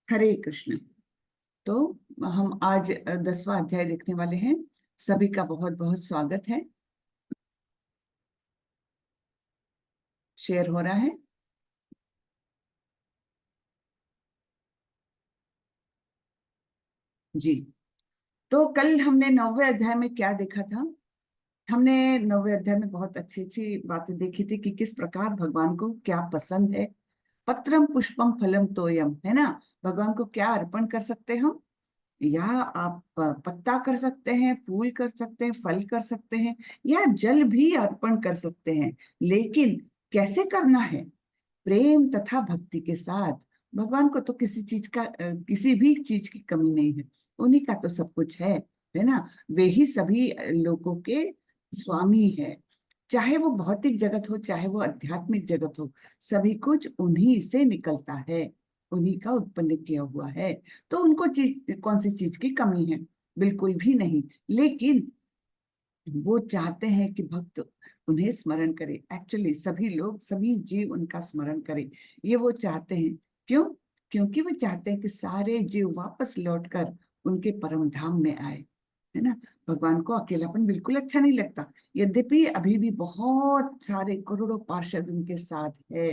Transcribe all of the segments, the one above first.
हरे कृष्ण। तो हम आज 10वां अध्याय देखने वाले हैं। सभी का बहुत बहुत स्वागत है। शेयर हो रहा है जी। तो कल हमने 9वें अध्याय में क्या देखा था? हमने 9वें अध्याय में बहुत अच्छी अच्छी बातें देखी थी कि किस प्रकार भगवान को क्या पसंद है। पत्रम पुष्पम फलम तोयम, है ना। भगवान को क्या अर्पण कर सकते हैं हम? या आप पत्ता कर सकते हैं, फूल कर सकते हैं, फल कर सकते हैं, या जल भी अर्पण कर सकते हैं। लेकिन कैसे करना है? प्रेम तथा भक्ति के साथ। भगवान को तो किसी भी चीज की कमी नहीं है। उन्हीं का तो सब कुछ है ना। वे ही सभी लोगों के स्वामी है। चाहे वो भौतिक जगत हो, चाहे वो आध्यात्मिक जगत हो, सभी कुछ उन्हीं से निकलता है, उन्हीं का उत्पन्न किया हुआ है। तो उनको कौन सी चीज की कमी है? बिल्कुल भी नहीं। लेकिन वो चाहते हैं कि भक्त उन्हें स्मरण करे। एक्चुअली सभी लोग, सभी जीव उनका स्मरण करें, ये वो चाहते हैं। क्यों? क्योंकि वो चाहते हैं कि सारे जीव वापस लौटकर उनके परम धाम में आए, है ना। भगवान को अकेलापन बिल्कुल अच्छा नहीं लगता। यद्यपि अभी भी बहुत सारे करोड़ों पार्षद उनके साथ है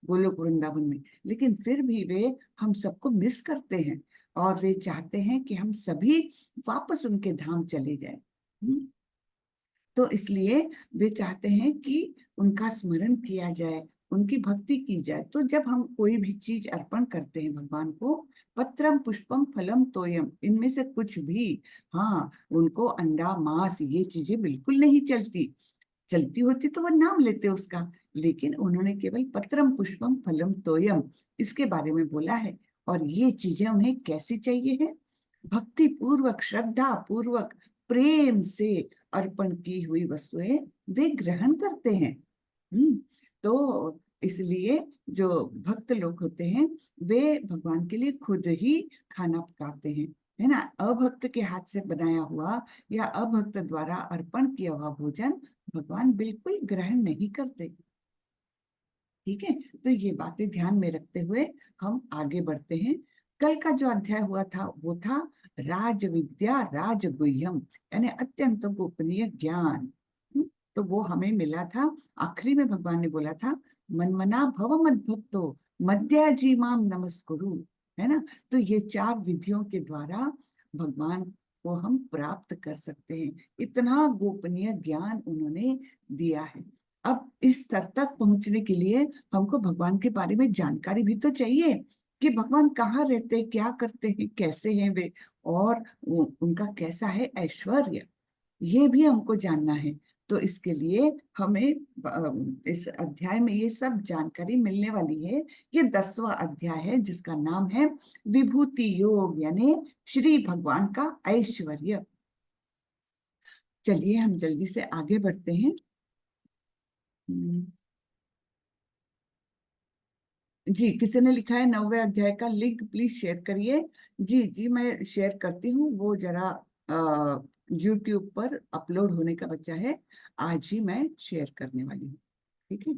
गोलोक वृंदावन में, लेकिन फिर भी वे हम सबको मिस करते हैं। और वे चाहते हैं कि हम सभी वापस उनके धाम चले जाएं। तो इसलिए वे चाहते हैं कि उनका स्मरण किया जाए, उनकी भक्ति की जाए। तो जब हम कोई भी चीज अर्पण करते हैं भगवान को, पत्रम पुष्पम फलम तोयम, इनमें से कुछ भी, हाँ, उनको अंडा मांस ये चीजें बिल्कुल नहीं चलती। चलती होती तो वो नाम लेते उसका। लेकिन उन्होंने केवल पत्रम पुष्पम फलम तोयम इसके बारे में बोला है। और ये चीजें उन्हें कैसी चाहिए है? भक्ति पूर्वक, श्रद्धा पूर्वक, प्रेम से अर्पण की हुई वस्तुएं वे ग्रहण करते हैं। तो इसलिए जो भक्त लोग होते हैं, वे भगवान के लिए खुद ही खाना पकाते हैं, है ना। अभक्त के हाथ से बनाया हुआ या अभक्त द्वारा अर्पण किया हुआ भोजन भगवान बिल्कुल ग्रहण नहीं करते। ठीक है। तो ये बातें ध्यान में रखते हुए हम आगे बढ़ते हैं। कल का जो अध्याय हुआ था वो था राज विद्या राजगुह्यम, यानी अत्यंत गोपनीय ज्ञान। तो वो हमें मिला था। आखिरी में भगवान ने बोला था, मनमना भव मद भक्तो मध्याजी माम नमस्कुरु, है ना। तो ये 4 विधियों के द्वारा भगवान को हम प्राप्त कर सकते हैं। इतना गोपनीय ज्ञान उन्होंने दिया है। अब इस स्तर तक पहुंचने के लिए हमको भगवान के बारे में जानकारी भी तो चाहिए कि भगवान कहाँ रहते, क्या करते हैं, कैसे हैं वे, और उनका कैसा है ऐश्वर्य, ये भी हमको जानना है। तो इसके लिए हमें इस अध्याय में ये सब जानकारी मिलने वाली है। ये 10वां अध्याय है जिसका नाम है विभूति योग, यानी श्री भगवान का ऐश्वर्य। चलिए हम जल्दी से आगे बढ़ते हैं। हम्म, जी, किसी ने लिखा है 9वें अध्याय का लिंक प्लीज शेयर करिए। जी जी, मैं शेयर करती हूँ। वो जरा यूट्यूब पर अपलोड होने का बच्चा है। आज ही मैं शेयर करने वाली हूँ। ठीक है।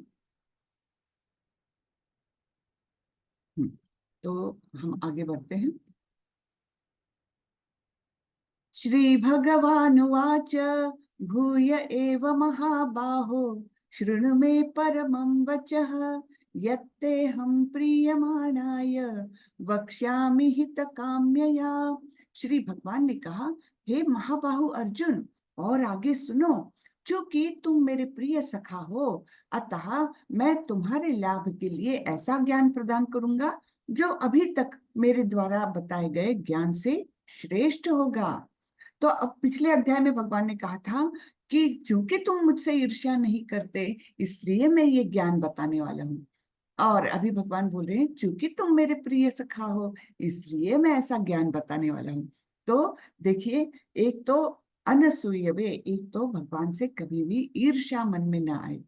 हम्म, तो हम आगे बढ़ते हैं। श्री भगवानुवाच भूय एव महाबाहो शृणु मे परमं वचः यत्तेऽहं प्रीयमाणाय वक्ष्यामि हितकाम्यया। श्री भगवान ने कहा, हे महाबाहु अर्जुन, और आगे सुनो। चूंकि तुम मेरे प्रिय सखा हो, अतः मैं तुम्हारे लाभ के लिए ऐसा ज्ञान प्रदान करूंगा जो अभी तक मेरे द्वारा बताए गए ज्ञान से श्रेष्ठ होगा। तो अब पिछले अध्याय में भगवान ने कहा था कि चूंकि तुम मुझसे ईर्ष्या नहीं करते, इसलिए मैं ये ज्ञान बताने वाला हूँ। और अभी भगवान बोल रहे हैं, चूंकि तुम मेरे प्रिय सखा हो, इसलिए मैं ऐसा ज्ञान बताने वाला हूँ। तो देखिए, एक तो अनसूयवे, एक तो भगवान से कभी भी ईर्ष्या मन में ना आए।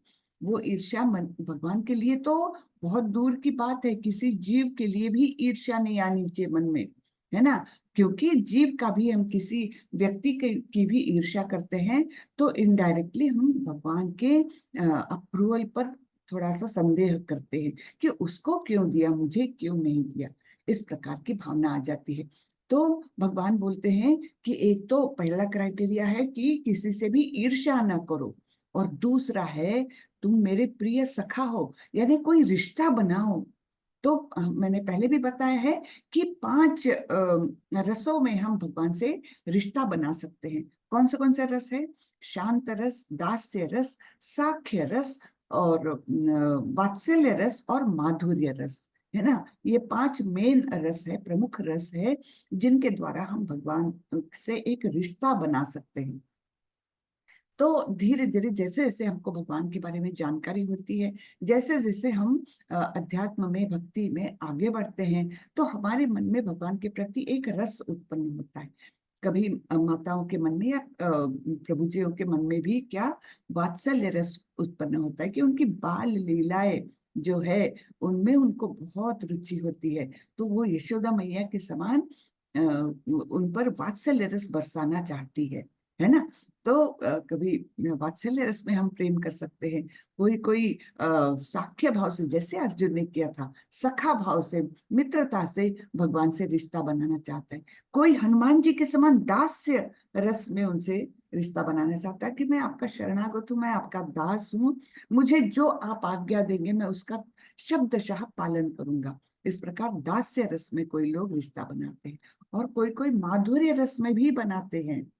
वो ईर्ष्या मन भगवान के लिए तो बहुत दूर की बात है। किसी जीव के लिए भी ईर्ष्या नहीं आनी चाहिए मन में, है ना। क्योंकि जीव का भी, हम किसी व्यक्ति की भी ईर्ष्या करते हैं तो इनडायरेक्टली हम भगवान के अप्रूवल पर थोड़ा सा संदेह करते हैं कि उसको क्यों दिया, मुझे क्यों नहीं दिया। इस प्रकार की भावना आ जाती है। तो भगवान बोलते हैं कि एक तो पहला क्राइटेरिया है कि किसी से भी ईर्ष्या ना करो, और दूसरा है तुम मेरे प्रिय सखा हो, यानी कोई रिश्ता बनाओ। तो मैंने पहले भी बताया है कि 5 रसों में हम भगवान से रिश्ता बना सकते हैं। कौन से रस है? शांत रस, दास्य रस, साख्य रस, और वात्सल्य रस और माधुर्य रस, है ना। ये 5 मेन रस है, प्रमुख रस है, जिनके द्वारा हम भगवान से एक रिश्ता बना सकते हैं। तो धीरे धीरे जैसे जैसे हमको भगवान के बारे में जानकारी होती है, जैसे जैसे हम अध्यात्म में, भक्ति में आगे बढ़ते हैं, तो हमारे मन में भगवान के प्रति एक रस उत्पन्न होता है। कभी माताओं के मन में या प्रभु जियों के मन में भी क्या वात्सल्य रस उत्पन्न होता है, कि उनकी बाल लीलाएं जो है उनमें उनको बहुत रुचि होती है, तो वो यशोदा मैया के समान उन पर वात्सल्य रस बरसाना चाहती है ना। तो कभी वात्सल्य रस में हम प्रेम कर सकते हैं, कोई कोई साख्य भाव से, जैसे अर्जुन ने किया था, सखा भाव से, मित्रता से भगवान से रिश्ता बनाना चाहता है। कोई हनुमान जी के समान दास्य रस में उनसे रिश्ता बनाना चाहता है कि मैं आपका शरणागत हूँ, मैं आपका दास हूँ, मुझे जो आप आज्ञा देंगे मैं उसका शब्दशः पालन करूंगा। इस प्रकार दास्य रस में कोई लोग रिश्ता बनाते हैं, और कोई कोई माधुर्य रस में भी बनाते हैं।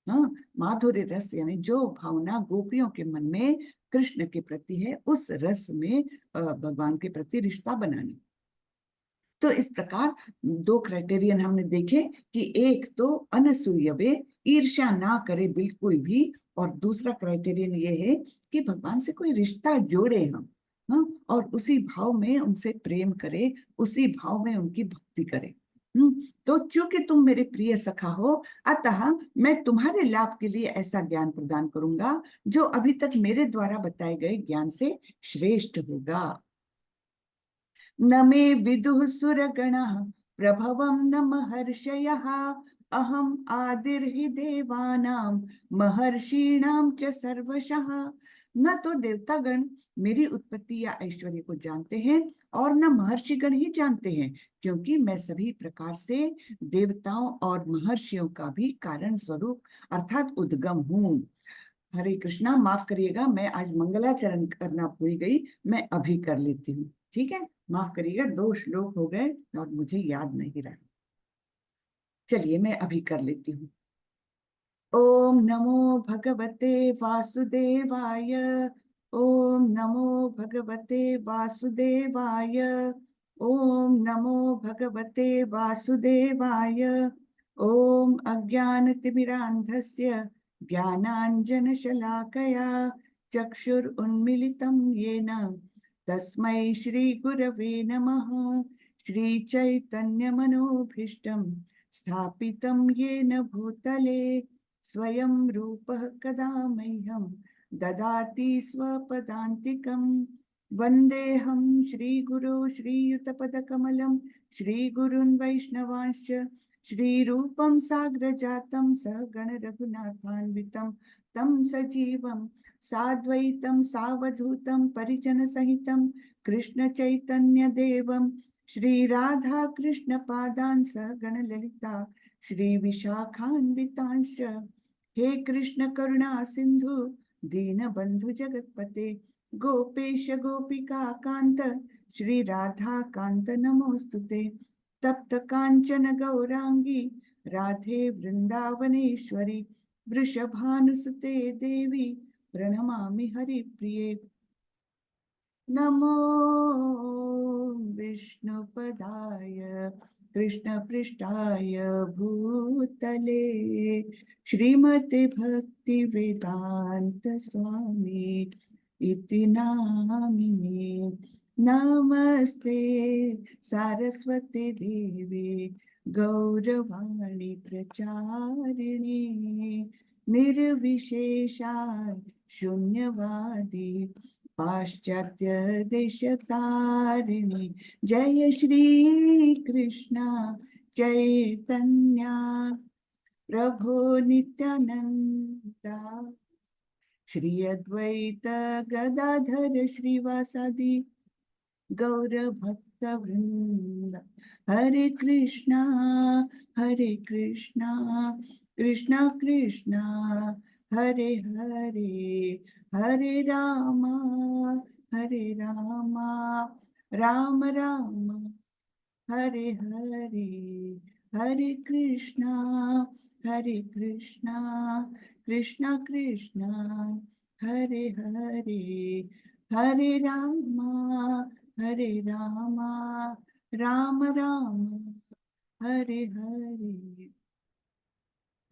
हाँ, माधुर्य रस यानी जो भावना गोपियों के मन में कृष्ण के प्रति है, उस रस में भगवान के प्रति रिश्ता बनाना। तो इस प्रकार 2 क्राइटेरियन हमने देखे, कि एक तो अनसूयवे, ईर्ष्या ना करे बिल्कुल भी, और दूसरा क्राइटेरियन ये है कि भगवान से कोई रिश्ता जोड़े हम, हाँ, और उसी भाव में उनसे प्रेम करे, उसी भाव में उनकी भक्ति करे। तो चूंकि तुम मेरे प्रिय सखा हो, अतः मैं तुम्हारे लाभ के लिए ऐसा ज्ञान प्रदान करूंगा जो अभी तक मेरे द्वारा बताए गए ज्ञान से श्रेष्ठ होगा। न मे विदुः सुरगणः प्रभवं न महर्षयः, अहम आदिर्हि देवानां महर्षीणां च सर्वशः। न तो देवतागण मेरी उत्पत्ति या ऐश्वर्य को जानते हैं, और न महर्षिगण ही जानते हैं, क्योंकि मैं सभी प्रकार से देवताओं और महर्षियों का भी कारण स्वरूप अर्थात उद्गम हूँ। हरे कृष्णा, माफ करिएगा, मैं आज मंगलाचरण करना भूल गई, मैं अभी कर लेती हूँ, ठीक है। माफ करिएगा, 2 श्लोक हो गए और मुझे याद नहीं रहा। चलिए मैं अभी कर लेती हूँ। ओम नमो भगवते वासुदेवाय। ओम नमो भगवते वासुदेवाय। ओम नमो भगवते वासुदेवाय। ओम अज्ञानतिमिरान्धस्य ज्ञानाञ्जनशलाकया चक्षुरुन्मीलितं येन तस्मै श्रीगुरवे नमः। श्रीचैतन्यमनोभीष्टं स्थापितं येन भूतले स्वयं रूपः कदा मह्यं ददाति स्वपदान्तिकं। वन्देऽहं श्रीगुरो श्रीयुतपदकमलं श्रीगुरुन् वैष्णवांश्च श्रीरूपं साग्रजातं सहगण रघुनाथान्वितं तं सजीवं साद्वैतं सावधूतं परिजनसहितं कृष्ण चैतन्य देवं श्री राधा कृष्ण पादान् सहगण ललिता श्री विशाखान्वितांश। हे कृष्ण करुणा सिंधु दीनबंधु जगतपते गोपेश गोपिका कांत श्री राधा कांत नमोस्तुते। तप्त कांचन गौरांगी राधे वृंदावनेश्वरी वृषभानुसुते देवी प्रणमामि हरिप्रिये। नमो विष्णुपदाय कृष्णपृष्ठाय भूतले श्रीमते भक्ति वेदांत स्वामी इति नामिने। नमस्ते सारस्वती देवी गौरवाणी प्रचारिणे निर्विशेषा शून्यवादी पाश्चात्य देशतारिणी। जय श्री कृष्ण चैतन्य प्रभु नित्यानंदा श्री अद्वैत गदाधर श्रीवासादि गौर भक्त वृंद। हरे कृष्णा कृष्णा कृष्णा हरे हरे, हरे रामा राम राम हरे हरे, हरे कृष्णा कृष्णा कृष्णा हरे हरे, हरे रामा राम राम हरे हरे।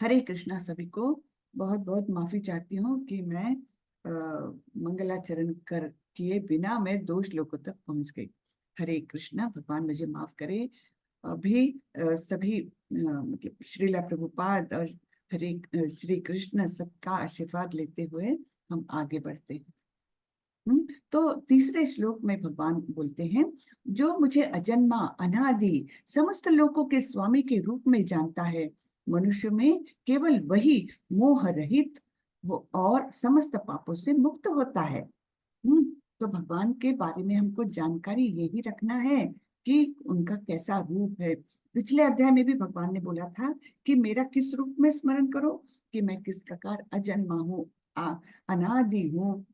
हरे कृष्णा सभी को। बहुत बहुत माफी चाहती हूँ कि मैं मंगलाचरण कर किए बिना मैं 2 श्लोकों तक पहुंच गई। हरे कृष्णा, भगवान मुझे माफ करे। अभी सभी मतलब श्रीला प्रभुपाद और श्री कृष्ण सबका आशीर्वाद लेते हुए हम आगे बढ़ते हैं। तो तीसरे श्लोक में भगवान बोलते हैं, जो मुझे अजन्मा अनादि समस्त लोकों के स्वामी के रूप में जानता है, मनुष्य में केवल वही मोह रहित और समस्त पापों से मुक्त होता है। तो भगवान के बारे में हमको जानकारी यही रखना है कि उनका कैसा रूप है। पिछले अध्याय में भी भगवान ने बोला था कि मेरा किस रूप में स्मरण करो, कि मैं किस प्रकार अजन्मा हूँ, अनादि हूँ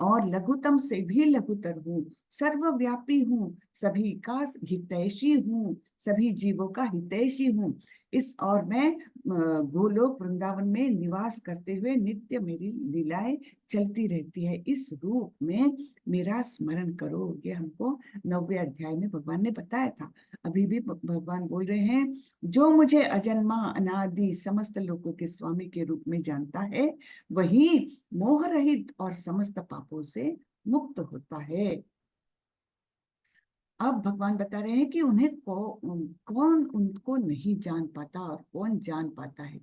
और लघुतम से भी लघुतर हूँ, सर्वव्यापी हूँ, सभी का हितैषी हूँ, सभी जीवों का हितैषी हूँ। इस और मैं गोलोक वृंदावन में निवास करते हुए नित्य मेरी लीलाएं चलती रहती है। इस रूप में मेरा स्मरण करो, ये हमको 9वें अध्याय में भगवान ने बताया था। अभी भी भगवान बोल रहे हैं, जो मुझे अजन्मा अनादि समस्त लोकों के स्वामी के रूप में जानता है, वही मोह रहित और समस्त पापों से मुक्त होता है। अब भगवान बता रहे हैं कि उन्हें कौन उनको नहीं जान पाता और कौन जान पाता है।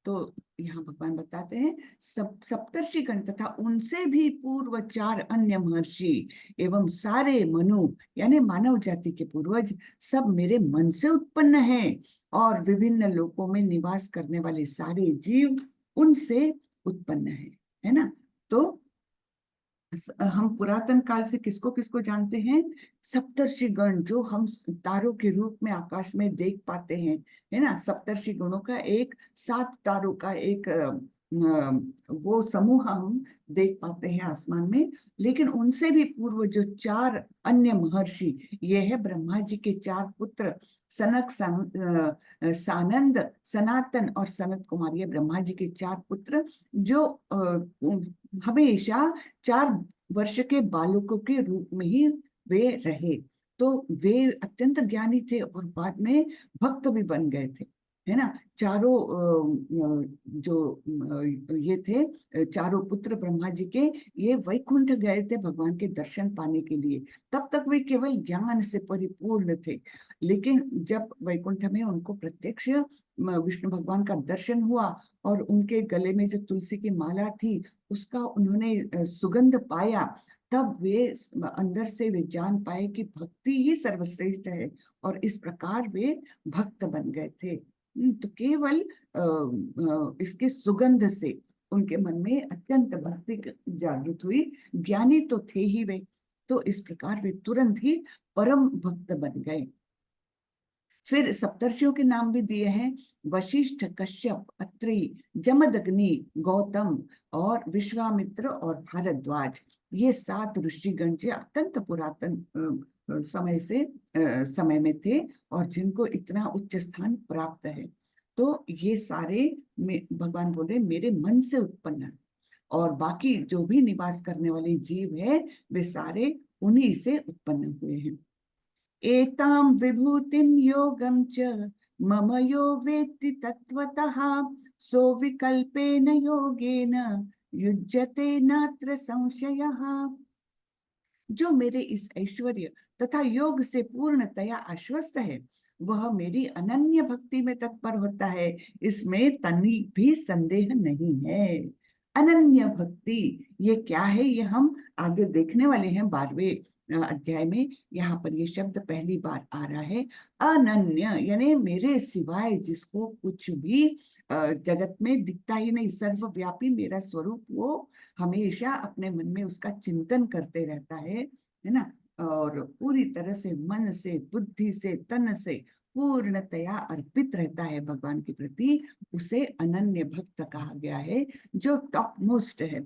तो यहाँ भगवान बताते हैं, सप्तर्षि गण तथा उनसे भी पूर्व 4 अन्य महर्षि एवं सारे मनु यानी मानव जाति के पूर्वज सब मेरे मन से उत्पन्न हैं, और विभिन्न लोकों में निवास करने वाले सारे जीव उनसे उत्पन्न है ना। तो हम पुरातन काल से किसको किसको जानते हैं? सप्तर्षि गण, जो हम तारों के रूप में आकाश में देख पाते हैं, है ना। सप्तर्षि गणों का एक 7 तारों का एक वो समूह हम देख पाते हैं आसमान में। लेकिन उनसे भी पूर्व जो 4 अन्य महर्षि, ये है ब्रह्मा जी के 4 पुत्र, सनक, सानंद, सनातन और सनत कुमार। ये ब्रह्मा जी के 4 पुत्र जो हमेशा 4 वर्ष के बालकों के रूप में ही वे रहे। तो वे अत्यंत ज्ञानी थे और बाद में भक्त भी बन गए थे, है ना। चारों जो ये थे, चारों पुत्र ब्रह्मा जी के, ये वैकुंठ गए थे भगवान के दर्शन पाने के लिए। तब तक वे केवल ज्ञान से परिपूर्ण थे, लेकिन जब वैकुंठ में उनको प्रत्यक्ष विष्णु भगवान का दर्शन हुआ और उनके गले में जो तुलसी की माला थी उसका उन्होंने सुगंध पाया, तब वे अंदर से वे जान पाए कि भक्ति ही सर्वश्रेष्ठ है, और इस प्रकार वे भक्त बन गए थे। तो केवल इसके सुगंध से उनके मन में अत्यंत भक्ति जागृत हुई। ज्ञानी तो थे ही वे, तो इस प्रकार वे तुरंत ही परम भक्त बन गए। फिर सप्तर्षियों के नाम भी दिए हैं, वशिष्ठ, कश्यप, अत्रि, जमदग्नि, गौतम और विश्वामित्र और भारद्वाज। ये 7 ऋषिगण जो अत्यंत पुरातन समय में थे और जिनको इतना उच्च स्थान प्राप्त है। तो ये सारे भगवान बोले मेरे मन से उत्पन्न है, और बाकी जो भी निवास करने वाले जीव है वे सारे उन्हीं से उत्पन्न हुए हैं। एतां विभूतिं योगं च मम यो वेत्ति तत्वतः, सो विकल्पेन योगेन युज्यते नात्र संशयः। जो मेरे इस ऐश्वर्य तथा योग से पूर्णतया आश्वस्त है, वह मेरी अनन्य भक्ति में तत्पर होता है, इसमें तनिक भी संदेह नहीं है। अनन्य भक्ति ये क्या है, ये हम आगे देखने वाले हैं 12वें अध्याय में। यहाँ पर ये शब्द पहली बार आ रहा है। अनन्य यानी मेरे सिवाय जिसको कुछ भी जगत में दिखता ही नहीं, सर्वव्यापी मेरा स्वरूप वो हमेशा अपने मन में उसका चिंतन करते रहता है ना। और पूरी तरह से मन से, बुद्धि से, तन से पूर्णतया अर्पित रहता है भगवान के प्रति, उसे अनन्य भक्त कहा गया है, जो टॉप मोस्ट है।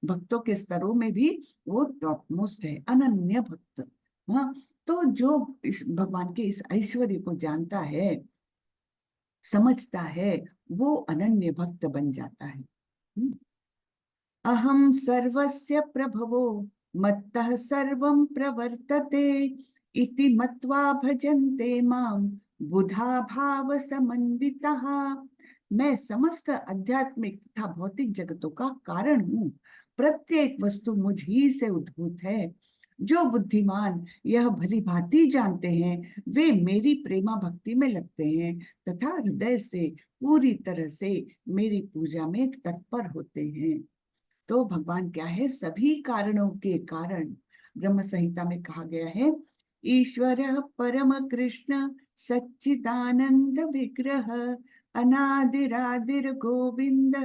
भक्तों के स्तरों में भी वो टॉप मोस्ट है, अनन्य भक्त। हाँ, तो जो इस भगवान के इस ऐश्वर्य को जानता है, समझता है, वो अनन्य भक्त बन जाता है। अहम सर्वस्य प्रभवो मत्तः सर्वं प्रवर्तते इति मत्वा भजन्ते मां बुधा भाव समन्वितः। मैं समस्त आध्यात्मिक तथा भौतिक जगतों का कारण हूँ, प्रत्येक वस्तु मुझ ही से उद्भूत है। जो बुद्धिमान यह भली भांति जानते हैं, वे मेरी प्रेमा भक्ति में लगते हैं तथा हृदय से पूरी तरह से मेरी पूजा में तत्पर होते हैं। तो भगवान क्या है? सभी कारणों के कारण। ब्रह्म संहिता में कहा गया है, ईश्वर परम कृष्ण सच्चिदानंद विग्रह अनादिरादिर गोविंद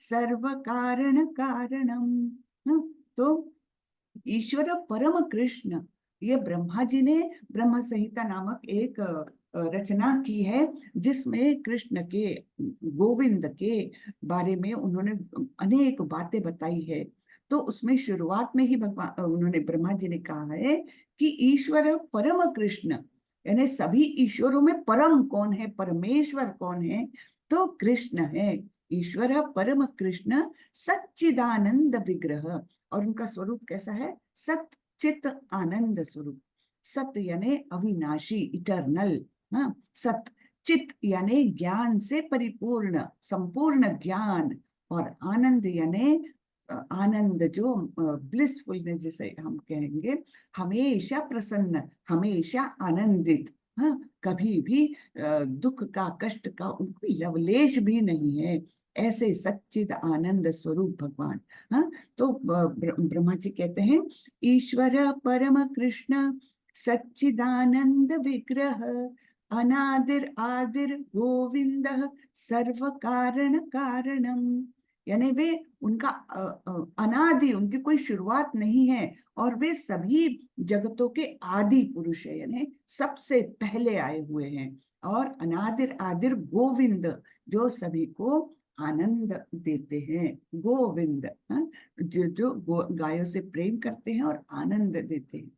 सर्व कारण कारणम। तो ईश्वर परम कृष्ण, ये ब्रह्मा जी ने ब्रह्म संहिता नामक एक रचना की है, जिसमें कृष्ण के, गोविंद के बारे में उन्होंने अनेक बातें बताई है। तो उसमें शुरुआत में ही भगवान, उन्होंने, ब्रह्मा जी ने कहा है कि ईश्वर परम कृष्ण, यानी सभी ईश्वरों में परम कौन है, परमेश्वर कौन है? तो कृष्ण है। ईश्वर परम कृष्ण सच्चिदानंद विग्रह, और उनका स्वरूप कैसा है? सत चित आनंद स्वरूप। सत यानी अविनाशी, इटर्नल। हाँ, सत। चित यानी ज्ञान से परिपूर्ण, संपूर्ण ज्ञान। और आनंद यानी आनंद, जो ब्लिसफुलनेस जिसे हम कहेंगे, हमेशा प्रसन्न, हमेशा आनंदित। हाँ, कभी भी दुख का, कष्ट का उनको लवलेश भी नहीं है, ऐसे सच्चिद आनंद स्वरूप भगवान। हाँ, तो ब्रह्मा जी कहते हैं, ईश्वर परम कृष्ण सच्चिदानंद विग्रह अनादिर आदिर गोविंद सर्व कारण कारणम। यानी वे, उनका अनादि, उनकी कोई शुरुआत नहीं है, और वे सभी जगतों के आदि पुरुष है, यानी सबसे पहले आए हुए हैं। और अनादिर आदिर गोविंद, जो सभी को आनंद देते हैं, गोविंद। हाँ? जो गायों से प्रेम करते हैं और आनंद देते हैं।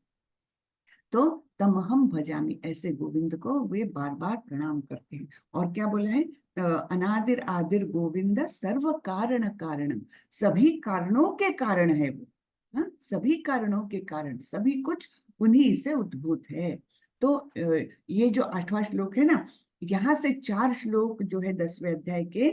तो तमहम भजामी, ऐसे गोविंद को वे बार बार प्रणाम करते हैं। और क्या बोला है? अनादिर आदिर गोविंद सर्व कारण कारण, सभी कारणों के कारण है वो। हाँ, सभी कारणों के कारण, सभी कुछ उन्हीं से उद्भूत है। तो ये जो 8वां श्लोक है ना, यहाँ से 4 श्लोक जो है 10वें अध्याय के,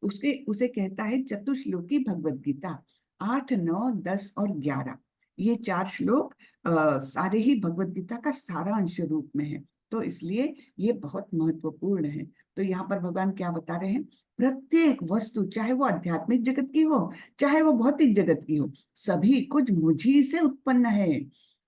उसके उसे कहता है चतुश्लोकी भगवद गीता। 8, 9, 10 और 11, ये 4 श्लोक सारे ही भगवत गीता का सारांश रूप में है। तो इसलिए ये बहुत महत्वपूर्ण है। तो यहाँ पर भगवान क्या बता रहे हैं? प्रत्येक वस्तु, चाहे वो आध्यात्मिक जगत की हो, चाहे वो भौतिक जगत की हो, सभी कुछ मुझी से उत्पन्न है।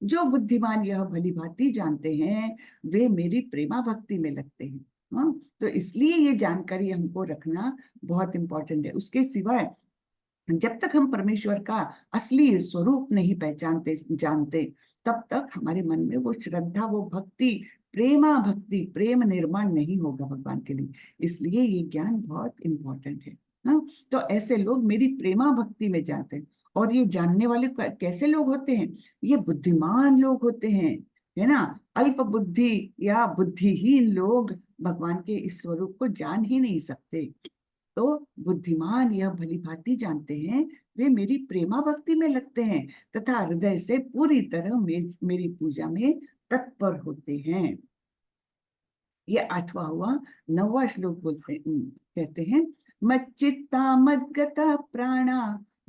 जो बुद्धिमान यह भली भांति जानते हैं, वे मेरी प्रेमा भक्ति में लगते हैं। हाँ, तो इसलिए ये जानकारी हमको रखना बहुत इंपॉर्टेंट है। उसके सिवाय जब तक हम परमेश्वर का असली स्वरूप नहीं पहचानते, जानते, तब तक हमारे मन में वो श्रद्धा, वो भक्ति, प्रेमा भक्ति, प्रेम निर्माण नहीं होगा भगवान के लिए। इसलिए ये ज्ञान बहुत इंपॉर्टेंट है। हाँ, तो ऐसे लोग मेरी प्रेमा भक्ति में जाते हैं। और ये जानने वाले कैसे लोग होते हैं? ये बुद्धिमान लोग होते हैं, है ना। अल्प बुद्धि या बुद्धिहीन लोग भगवान के इस स्वरूप को जान ही नहीं सकते। तो बुद्धिमान यह भली भांति जानते हैं, वे मेरी प्रेमा भक्ति में लगते हैं तथा हृदय से पूरी तरह मेरी पूजा में तत्पर होते हैं। ये 8वां हुआ। 9वां श्लोक कहते हैं, मच्चित्ता मद्गता प्राणा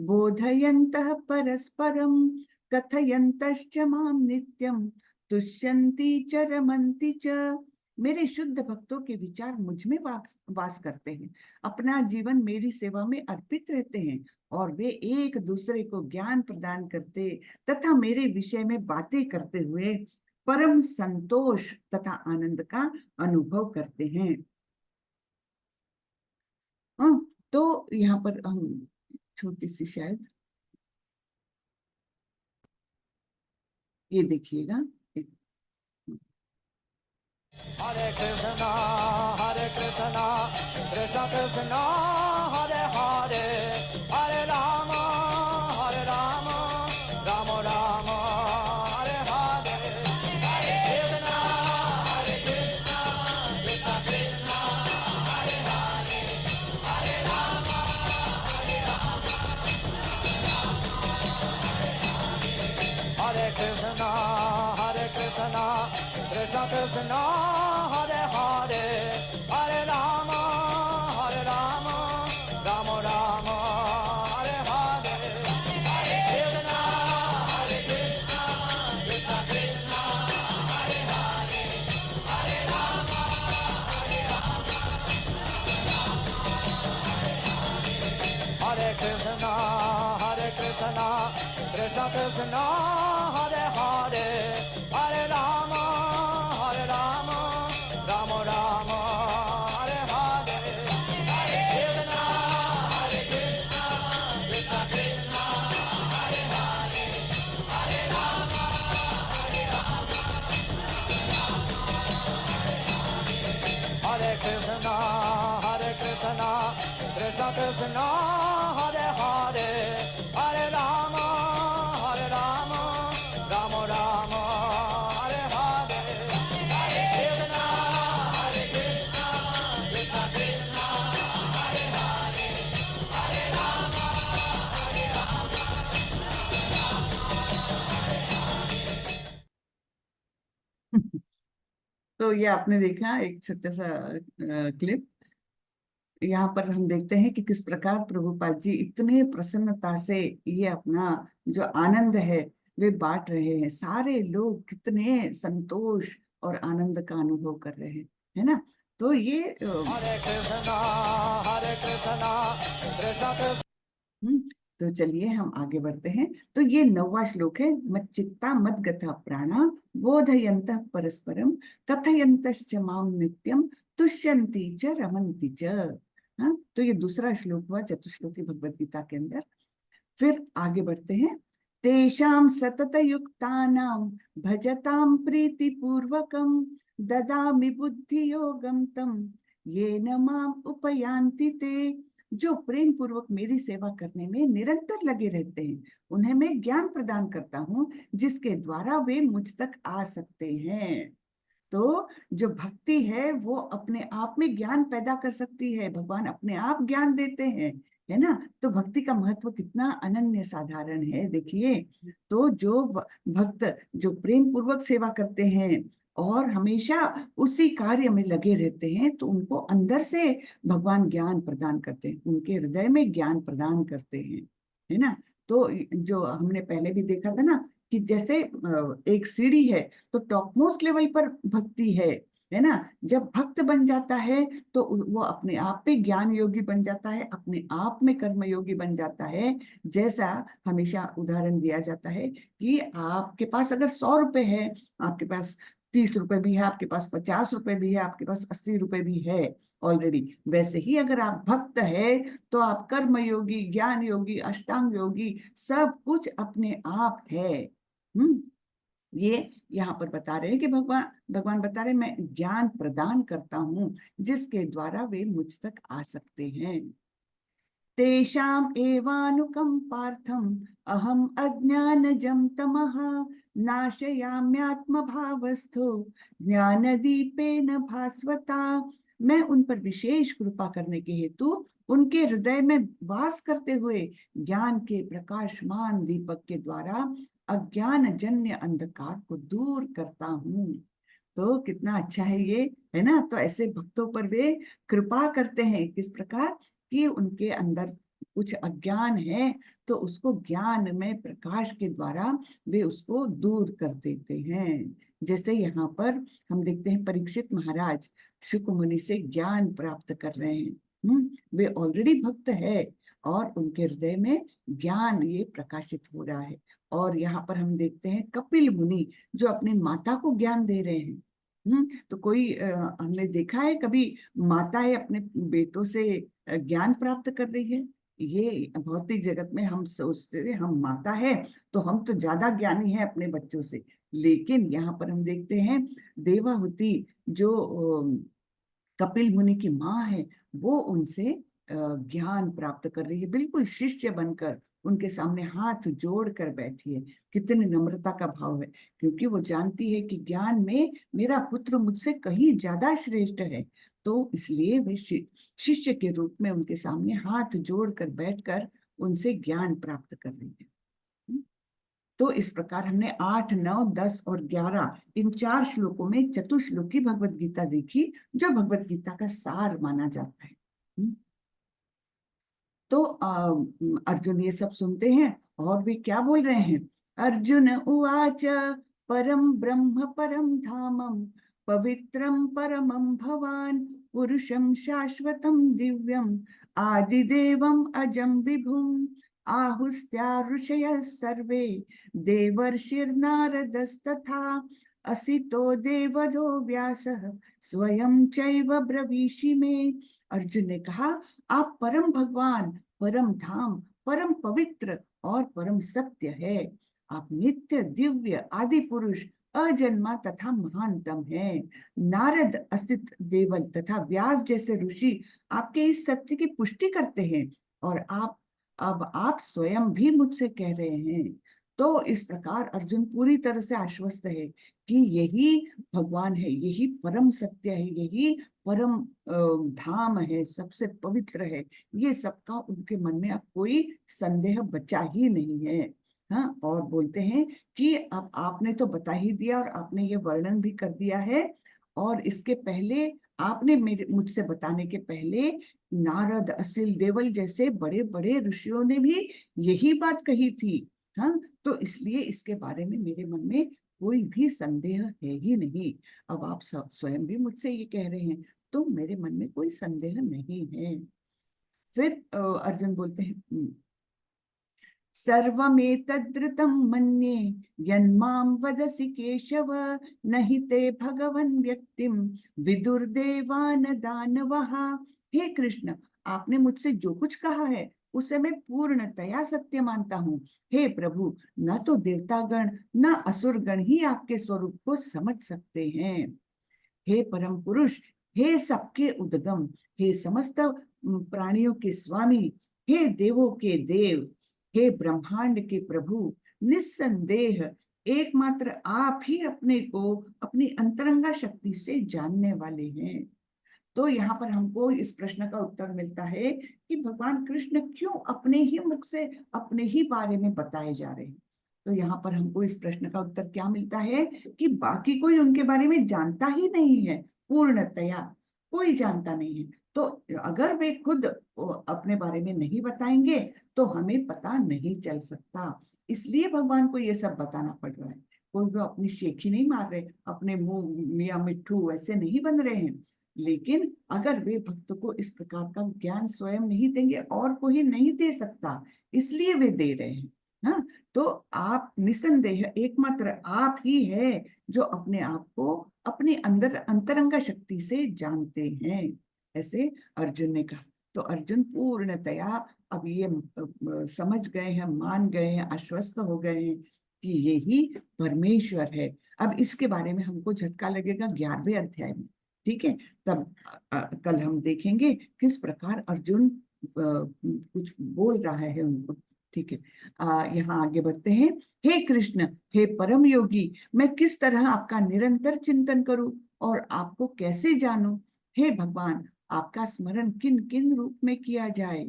बोधयन्तः परस्परम कथयन्तश्च मां नित्यम तुष्यन्ति च रमन्ति च। मेरे शुद्ध भक्तों के विचार मुझ में वास करते हैं, अपना जीवन मेरी सेवा में अर्पित रहते हैं, और वे एक दूसरे को ज्ञान प्रदान करते तथा मेरे विषय में बातें करते हुए परम संतोष तथा आनंद का अनुभव करते हैं। हाँ, तो यहाँ पर हम छोटी सी शायद ये देखिएगा। हरे कृष्णा कृष्ण कृष्ण हरे हरे, हरे राम राम राम हरे हरे, हरे कृष्णा कृष्ण कृष्ण हरे हरे, हरे राम हरे कृष्णा कृष्ण कृष्ण हरे हरे, हरे राम राम राम हरे हरे, हरे कृष्णा कृष्ण कृष्ण हरे हरे, हरे राम हरे कृष्णा कृष्ण कृष्ण हरे हरे, हरे राम राम राम हरे हरे, हरे कृष्णा कृष्ण कृष्ण हरे हरे, हरे राम हरे कृष्णा कृष्ण कृष्ण हरे हरे, हरे राम राम राम हरे हरे, हरे कृष्णा कृष्ण कृष्ण हरे हरे, हरे राम तो ये आपने देखा एक छोटा सा क्लिप। यहाँ पर हम देखते हैं कि किस प्रकार प्रभुपाद जी इतने प्रसन्नता से ये अपना जो आनंद है वे बांट रहे हैं। सारे लोग कितने संतोष और आनंद का अनुभव कर रहे हैं, है ना। तो ये हरे कृष्णा कृष्ण कृष्ण। हम्म, तो चलिए हम आगे बढ़ते हैं। तो ये 9वां श्लोक है। मच्चित्ता मद्गता प्राणा बोधयन्तः परस्परम कथयन्तश्च माम नित्यम तुष्यन्ति च रमन्ति च। हाँ, तो ये दूसरा श्लोक हुआ चतुश्लोकी भगवत गीता के अंदर। फिर आगे बढ़ते हैं। तेषां सतत युक्तानां भजतां प्रीति पूर्वकं ददामि बुद्धि योगं तम येन माम उपयान्ति ते। जो प्रेम पूर्वक मेरी सेवा करने में निरंतर लगे रहते हैं उन्हें मैं ज्ञान प्रदान करता हूँ जिसके द्वारा वे मुझ तक आ सकते हैं। तो जो भक्ति है वो अपने आप में ज्ञान पैदा कर सकती है। भगवान अपने आप ज्ञान देते हैं, है ना। तो भक्ति का महत्व कितना अनन्य साधारण है, देखिए। तो जो भक्त जो प्रेम पूर्वक सेवा करते हैं और हमेशा उसी कार्य में लगे रहते हैं तो उनको अंदर से भगवान ज्ञान प्रदान करते हैं, उनके हृदय में ज्ञान प्रदान करते हैं, है ना। तो जो हमने पहले भी देखा था ना कि जैसे एक सीढ़ी है तो टॉप मोस्ट लेवल पर भक्ति है ना। जब भक्त बन जाता है तो वो अपने आप पे ज्ञान योगी बन जाता है, अपने आप में कर्म योगी बन जाता है। जैसा हमेशा उदाहरण दिया जाता है कि आपके पास अगर 100 रुपए है, आपके पास 30 रुपए भी है, आपके पास 50 रुपए भी है, आपके पास 80 रुपए भी है ऑलरेडी, वैसे ही अगर आप भक्त है तो आप कर्म योगी, ज्ञान योगी, अष्टांग योगी, सब कुछ अपने आप है। हम्म, ये यहाँ पर बता रहे हैं कि भगवान भगवान बता रहे हैं, मैं ज्ञान प्रदान करता हूँ जिसके द्वारा वे मुझ तक आ सकते हैं। तेषाम् एवानुकंपार्थम् अहम अज्ञानजं तमः नाशयाम्यात्मभावस्थो ज्ञानदीपेन भास्वता। मैं उन पर विशेष कृपा करने के हेतु उनके हृदय में वास करते हुए ज्ञान के प्रकाशमान दीपक के द्वारा अज्ञान जन्य अंधकार को दूर करता हूँ। तो कितना अच्छा है ये, है ना। तो ऐसे भक्तों पर वे कृपा करते हैं, किस प्रकार कि उनके अंदर कुछ अज्ञान है तो उसको ज्ञान में प्रकाश के द्वारा वे उसको दूर कर देते हैं। जैसे यहाँ पर हम देखते हैं परीक्षित महाराज शुक मुनि से ज्ञान प्राप्त कर रहे हैं। वे ऑलरेडी भक्त है और उनके हृदय में ज्ञान ये प्रकाशित हो रहा है। और यहाँ पर हम देखते हैं कपिल मुनि जो अपनी माता को ज्ञान दे रहे हैं। तो कोई हमने देखा है कभी माताएं अपने बेटों से ज्ञान प्राप्त कर रही है? ये भौतिक जगत में हम सोचते थे हम माता है तो हम तो ज्यादा ज्ञानी है अपने बच्चों से, लेकिन यहाँ पर हम देखते हैं देवाहुति जो कपिल मुनि की माँ है, वो उनसे ज्ञान प्राप्त कर रही है, बिल्कुल शिष्य बनकर उनके सामने हाथ जोड़ कर बैठी है। कितनी नम्रता का भाव है, क्योंकि वो जानती है कि ज्ञान में मेरा पुत्र मुझसे कहीं ज्यादा श्रेष्ठ है, तो इसलिए वे शिष्य के रूप में उनके सामने हाथ जोड़कर बैठकर उनसे ज्ञान प्राप्त कर रही है। तो इस प्रकार हमने 8, 9, 10 और 11 इन 4 श्लोकों में चतुश्लोकी भगवत गीता देखी, जो भगवत गीता का सार माना जाता है। तो अर्जुन ये सब सुनते हैं और वे क्या बोल रहे हैं। अर्जुन उवाच परम ब्रह्म परम धामम पवित्रम परमं भवान पुरुषं शाश्वतं दिव्यम आदिदेवम अजम विभुम आहुस्त्या ऋषयः सर्वे देवर्षिर्नारदस्तथा असितो देवलो व्यासः स्वयं चैव ब्रवीषि मे। अर्जुन ने कहा, आप परम भगवान, परम धाम, परम पवित्र और परम सत्य है। आप नित्य दिव्य आदि पुरुष अजन्मा तथा महानतम है। नारद, असित देवल तथा व्यास जैसे ऋषि आपके इस सत्य की पुष्टि करते हैं, और अब आप स्वयं भी मुझसे कह रहे हैं। तो इस प्रकार अर्जुन पूरी तरह से आश्वस्त है कि यही भगवान है, यही परम सत्य है, यही परम धाम है, सबसे पवित्र है। ये सबका उनके मन में अब कोई संदेह बचा ही नहीं है। हाँ, और बोलते हैं कि अब आपने तो बता ही दिया और आपने ये वर्णन भी कर दिया है, और इसके पहले आपने मेरे मुझसे बताने के पहले नारद, असिल, देवल जैसे बड़े बड़े ऋषियों ने भी यही बात कही थी। हाँ, तो इसलिए इसके बारे में मेरे मन में कोई भी संदेह है ही नहीं। अब आप स्वयं भी मुझसे ये कह रहे हैं, तो मेरे मन में कोई संदेह नहीं है। फिर अर्जुन बोलते हैं, सर्वमेतद्ऋतं मन्ये यन्मां वदसि केशव न हि ते भगवन् व्यक्तिं विदुर्देवान दानवः। हे कृष्ण, आपने मुझसे जो कुछ कहा है उसे मैं पूर्णतया सत्य मानता हूँ। हे प्रभु, न तो देवतागण न असुरगण ही आपके स्वरूप को समझ सकते हैं। हे परम पुरुष, हे सबके उद्गम, हे समस्त प्राणियों के स्वामी, हे देवों के देव, हे ब्रह्मांड के प्रभु, निस्संदेह एकमात्र आप ही अपने को अपनी अंतरंगा शक्ति से जानने वाले हैं। तो यहाँ पर हमको इस प्रश्न का उत्तर मिलता है कि भगवान कृष्ण क्यों अपने ही मुख से अपने ही बारे में बताए जा रहे हैं। तो यहाँ पर हमको इस प्रश्न का उत्तर क्या मिलता है कि बाकी कोई उनके बारे में जानता ही नहीं है, पूर्णतया कोई जानता नहीं है। तो अगर वे खुद अपने बारे में नहीं बताएंगे तो हमें पता नहीं चल सकता, इसलिए भगवान को ये सब बताना पड़ रहा है। कोई वो अपनी शेखी नहीं मार रहे, अपने मुंह मियाँ मिट्ठू वैसे नहीं बन रहे हैं। लेकिन अगर वे भक्त को इस प्रकार का ज्ञान स्वयं नहीं देंगे, और कोई नहीं दे सकता, इसलिए वे दे रहे हैं। हाँ, तो आप निसंदेह एकमात्र आप ही है जो अपने आप को अपने अंदर अंतरंगा शक्ति से जानते हैं, ऐसे अर्जुन ने कहा। तो अर्जुन पूर्णतया अब ये समझ गए हैं, मान गए हैं, आश्वस्त हो गए हैं कि ये ही परमेश्वर है। अब इसके बारे में हमको झटका लगेगा 11वें अध्याय में, ठीक है। तब कल हम देखेंगे किस प्रकार अर्जुन कुछ बोल रहा है उनको, ठीक है। यहाँ आगे बढ़ते हैं। हे कृष्ण, हे परम योगी, मैं किस तरह आपका निरंतर चिंतन करूं और आपको कैसे जानूं। हे भगवान, आपका स्मरण किन किन रूप में किया जाए।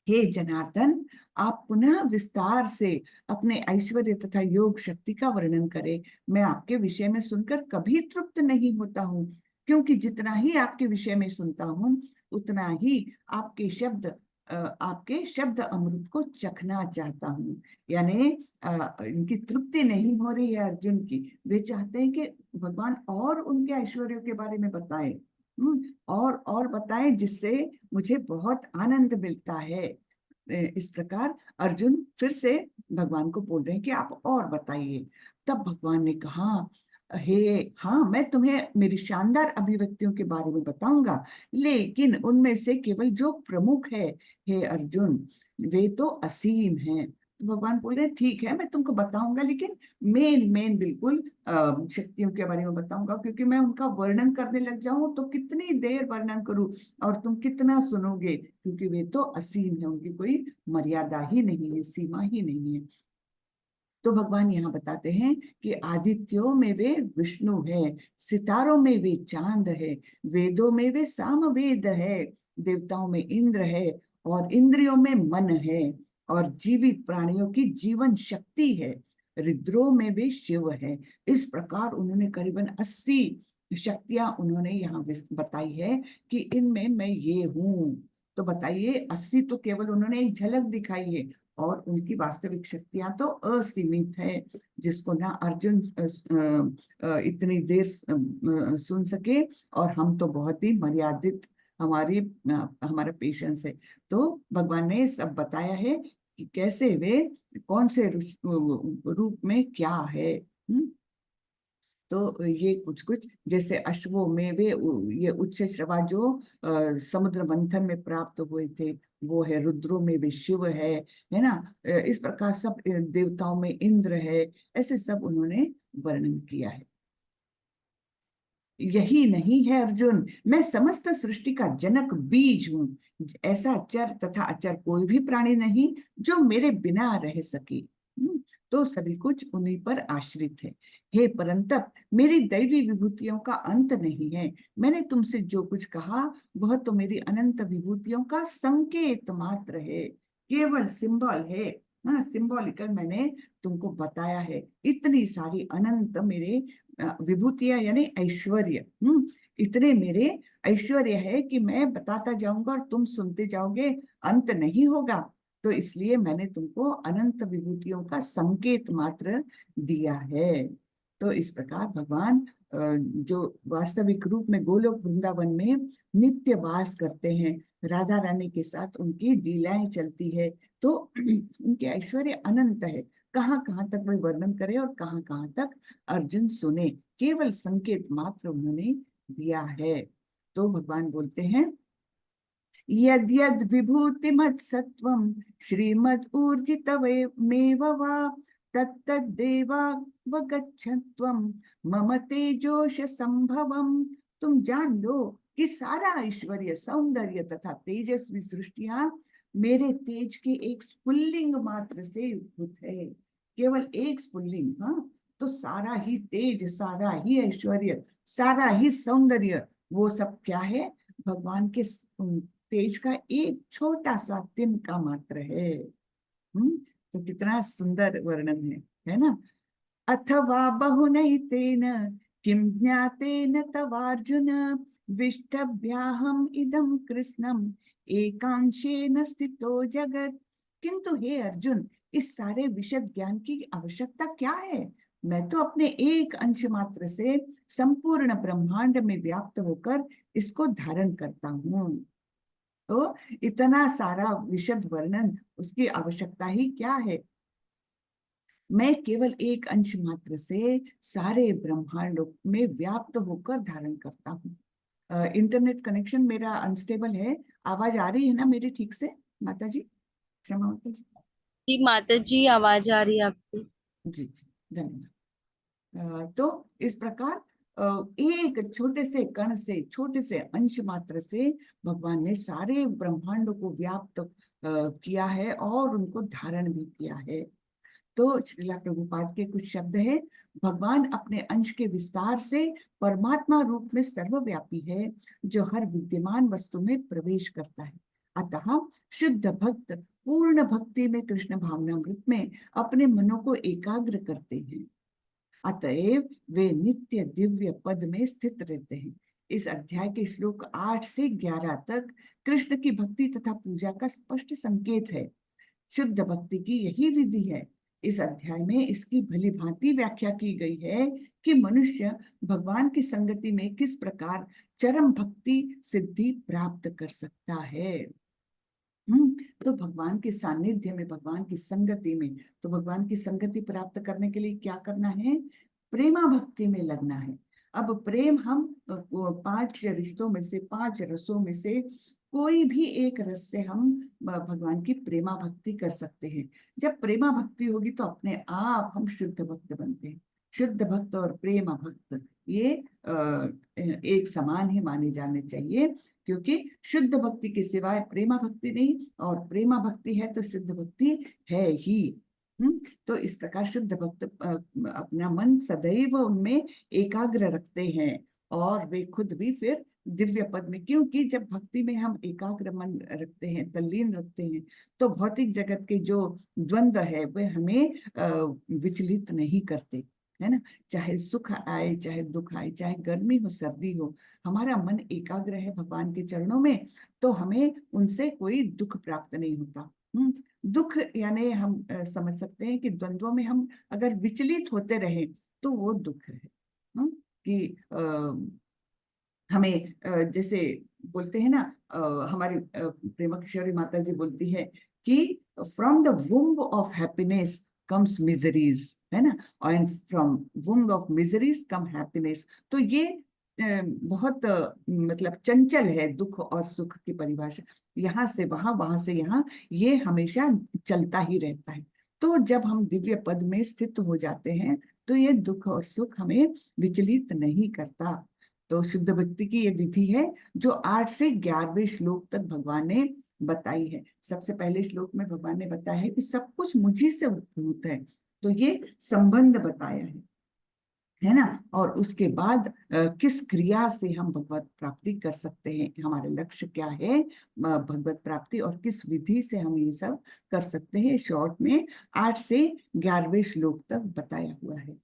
हे जनार्दन, आप पुनः विस्तार से अपने ऐश्वर्य तथा योग शक्ति का वर्णन करें। मैं आपके विषय में सुनकर कभी तृप्त नहीं होता हूँ, क्योंकि जितना ही आपके विषय में सुनता हूँ उतना ही आपके शब्द अमृत को चखना चाहता हूँ। यानी इनकी तृप्ति नहीं हो रही है अर्जुन की, वे चाहते हैं कि भगवान और उनके ऐश्वर्यों के बारे में बताएं, और बताएं, जिससे मुझे बहुत आनंद मिलता है। इस प्रकार अर्जुन फिर से भगवान को बोल रहे हैं कि आप और बताइए। तब भगवान ने कहा, हे, हाँ, मैं तुम्हें मेरी शानदार अभिव्यक्तियों के बारे में बताऊंगा, लेकिन उनमें से केवल जो प्रमुख है, हे अर्जुन, वे तो असीम हैं। तो भगवान बोल रहे हैं ठीक है, मैं तुमको बताऊंगा, लेकिन मेन मेन बिल्कुल शक्तियों के बारे में बताऊंगा, क्योंकि मैं उनका वर्णन करने लग जाऊं तो कितनी देर वर्णन करूं और तुम कितना सुनोगे, क्योंकि वे तो असीम है, उनकी कोई मर्यादा ही नहीं है, सीमा ही नहीं है। तो भगवान यहाँ बताते हैं कि आदित्यों में वे विष्णु है, सितारों में वे चांद है, वेदों में वे सामवेद है, देवताओं में इंद्र है, और इंद्रियों में मन है, और जीवित प्राणियों की जीवन शक्ति है, रुद्रों में वे शिव है। इस प्रकार उन्होंने करीबन 80 शक्तियां उन्होंने यहाँ बताई है कि इनमें मैं ये हूँ। तो बताइए, 80 तो केवल उन्होंने एक झलक दिखाई है, और उनकी वास्तविक शक्तियां तो असीमित है, जिसको ना अर्जुन इतनी देर सुन सके, और हम तो बहुत ही मर्यादित, हमारा पेशेंस है। तो भगवान ने सब बताया है कि कैसे वे कौन से रूप में क्या है। तो ये कुछ कुछ जैसे अश्वों में वे ये उच्च श्रवा जो समुद्र मंथन में प्राप्त हुए थे, वो है, रुद्रों में भी शिव है ना, इस प्रकार सब देवताओं में इंद्र है, ऐसे सब उन्होंने वर्णन किया है। यही नहीं है अर्जुन, मैं समस्त सृष्टि का जनक बीज हूँ, ऐसा चर तथा अचर कोई भी प्राणी नहीं जो मेरे बिना रह सके। तो सभी कुछ उन्हीं पर आश्रित है। हे परंतप, मेरी दैवी विभूतियों का अंत नहीं है। मैंने तुमसे जो कुछ कहा वह तो मेरी अनंत विभूतियों का संकेत मात्र है, केवल सिंबल है। हाँ, सिंबॉलिकल मैंने तुमको बताया है। इतनी सारी अनंत मेरे विभूतियां यानी ऐश्वर्य, इतने मेरे ऐश्वर्य है कि मैं बताता जाऊंगा और तुम सुनते जाओगे, अंत नहीं होगा। तो इसलिए मैंने तुमको अनंत विभूतियों का संकेत मात्र दिया है। तो इस प्रकार भगवान जो वास्तविक रूप में गोलोक वृंदावन में नित्य वास करते हैं, राधा रानी के साथ उनकी लीलाएं चलती है, तो उनके ऐश्वर्य अनंत है। कहाँ कहाँ तक वे वर्णन करे और कहाँ कहाँ तक अर्जुन सुने, केवल संकेत मात्र उन्होंने दिया है। तो भगवान बोलते हैं, यद यद विभूतिमत् सत्वं श्रीमद् ऊर्जितमेव वा तत्तदेवावगच्छत्वं मम तेजोश संभवम। तुम जान लो कि सारा ऐश्वर्य, सौंदर्य तथा तेजस्वी सृष्टियां मेरे तेज के एक स्फुल्लिंग मात्र से उद्भूत है, केवल एक स्फुल्लिंग। हाँ, तो सारा ही तेज, सारा ही ऐश्वर्य, सारा ही सौंदर्य, वो सब क्या है, भगवान के तेज का एक छोटा सा तिनका मात्र है। तो कितना सुंदर वर्णन है ना। अथवा बहुनैतेन किं ज्ञातेन तवार्जुन विष्टभ्याहम इदं कृष्णम एकांशेन स्थितो जगत। किंतु हे अर्जुन, इस सारे विशद ज्ञान की आवश्यकता क्या है? मैं तो अपने एक अंश मात्र से संपूर्ण ब्रह्मांड में व्याप्त होकर इसको धारण करता हूँ। तो इतना सारा विशद वर्णन, उसकी आवश्यकता ही क्या है? मैं केवल एक अंश मात्र से सारे ब्रह्मांड में व्याप्त होकर धारण करता हूँ। इंटरनेट कनेक्शन मेरा अनस्टेबल है, आवाज आ रही है ना मेरी ठीक से, माता जी? क्षमा माता जी। जी माता जी, आवाज आ रही है आपकी। जी जी, धन्यवाद। तो इस प्रकार एक छोटे से कण से, छोटे से अंश मात्र से भगवान ने सारे ब्रह्मांड को व्याप्त किया है और उनको धारण भी किया है। तो श्रीला प्रभुपाद के कुछ शब्द है, भगवान अपने अंश के विस्तार से परमात्मा रूप में सर्वव्यापी है, जो हर विद्यमान वस्तु में प्रवेश करता है। अतः शुद्ध भक्त पूर्ण भक्ति में कृष्ण भावनामृत में अपने मनों को एकाग्र करते हैं, अतएव वे नित्य दिव्य पद में स्थित रहते हैं। इस अध्याय के श्लोक 8 से 11 तक कृष्ण की भक्ति तथा पूजा का स्पष्ट संकेत है। शुद्ध भक्ति की यही विधि है। इस अध्याय में इसकी भली भांति व्याख्या की गई है कि मनुष्य भगवान की संगति में किस प्रकार चरम भक्ति सिद्धि प्राप्त कर सकता है। तो भगवान के सानिध्य में, भगवान की संगति में, तो भगवान की संगति प्राप्त करने के लिए क्या करना है? प्रेमा भक्ति में लगना है। अब प्रेम हम 5 रिश्तों में से, 5 रसों में से कोई भी एक रस से हम भगवान की प्रेमा भक्ति कर सकते हैं। जब प्रेमा भक्ति होगी तो अपने आप हम शुद्ध भक्त बनते हैं। शुद्ध भक्त और प्रेमा भक्त ये एक समान ही माने जाने चाहिए, क्योंकि शुद्ध भक्ति के सिवाय प्रेमा भक्ति नहीं, और प्रेमा भक्ति है तो शुद्ध भक्ति है ही। तो इस प्रकार शुद्ध भक्त अपना मन सदैव उनमें एकाग्र रखते हैं, और वे खुद भी फिर दिव्य पद में, क्योंकि जब भक्ति में हम एकाग्र मन रखते हैं, तल्लीन रखते हैं, तो भौतिक जगत के जो द्वंद्व है वे हमें विचलित नहीं करते, है ना। चाहे सुख आए, चाहे दुख आए, चाहे गर्मी हो, सर्दी हो, हमारा मन एकाग्र है भगवान के चरणों में, तो हमें उनसे कोई दुख प्राप्त नहीं होता। दुख यानी हम समझ सकते हैं कि द्वंद्वों में हम अगर विचलित होते रहे तो वो दुख है। कि हमें जैसे बोलते हैं ना, हमारी प्रेमा किशोरी माता जी बोलती है कि from the womb of happiness comes miseries, है ना, और from womb of miseries come happiness. तो ये बहुत मतलब चंचल है दुख और सुख की परिभाषा, यहाँ से वहां, वहां से यहाँ, ये हमेशा चलता ही रहता है। तो जब हम दिव्य पद में स्थित हो जाते हैं तो ये दुख और सुख हमें विचलित नहीं करता। तो शुद्ध भक्ति की ये विधि है जो 8 से 11वें श्लोक तक भगवान ने बताई है। सबसे पहले श्लोक में भगवान ने बताया है कि सब कुछ मुझी से उद्भूत है, तो ये संबंध बताया है ना। और उसके बाद किस क्रिया से हम भगवत प्राप्ति कर सकते हैं, हमारा लक्ष्य क्या है भगवत प्राप्ति, और किस विधि से हम ये सब कर सकते हैं, शॉर्ट में 8 से 11वें श्लोक तक बताया हुआ है।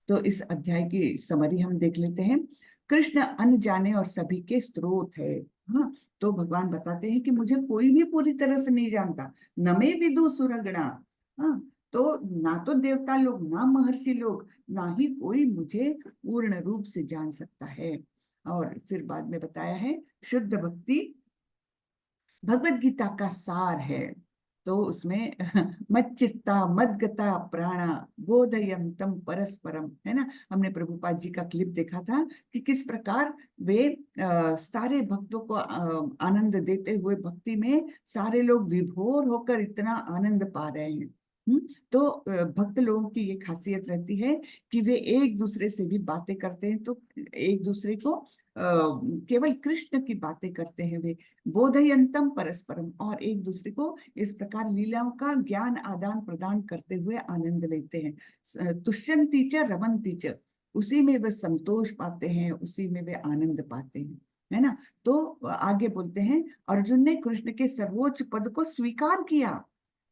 तो इस अध्याय की समरी हम देख लेते हैं। कृष्ण अन जाने और सभी के स्रोत है। हाँ, तो भगवान बताते हैं कि मुझे कोई भी पूरी तरह से नहीं जानता, न मे विदु सुरगणा। हाँ, तो ना तो देवता लोग, ना महर्षि लोग, ना ही कोई मुझे पूर्ण रूप से जान सकता है। और फिर बाद में बताया है शुद्ध भक्ति भगवत गीता का सार है। तो उसमें मच्चित्ता मद्गता प्राणा बोधयंतम परस्परम, है ना। हमने प्रभुपाद जी का क्लिप देखा था कि किस प्रकार वे सारे भक्तों को आनंद देते हुए भक्ति में सारे लोग विभोर होकर इतना आनंद पा रहे हैं। तो भक्त लोगों की ये खासियत रहती है कि वे एक दूसरे से भी बातें करते हैं, तो एक दूसरे को केवल कृष्ण की बातें करते हैं वे, बोधयंतम परस्परम, और एक दूसरे को इस प्रकार लीलाओं का ज्ञान आदान प्रदान करते हुए आनंद लेते हैं। तुष्यंती च रमन्ती च, उसी में वे संतोष पाते हैं, उसी में वे आनंद पाते हैं, है ना। तो आगे बोलते हैं, अर्जुन ने कृष्ण के सर्वोच्च पद को स्वीकार किया,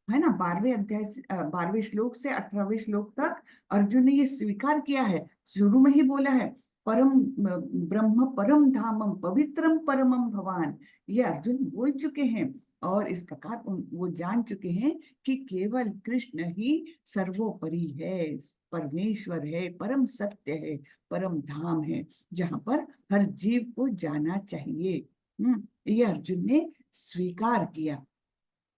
है ना। 12वें अध्याय 12वें श्लोक से 18वें श्लोक तक अर्जुन ने ये स्वीकार किया है। शुरू में ही बोला है परम ब्रह्म परम धामम पवित्रम परमम भवान, ये अर्जुन बोल चुके हैं। और इस प्रकार वो जान चुके हैं कि केवल कृष्ण ही सर्वोपरि है, परमेश्वर है, परम सत्य है, परम धाम है, जहां पर हर जीव को जाना चाहिए। ये अर्जुन ने स्वीकार किया।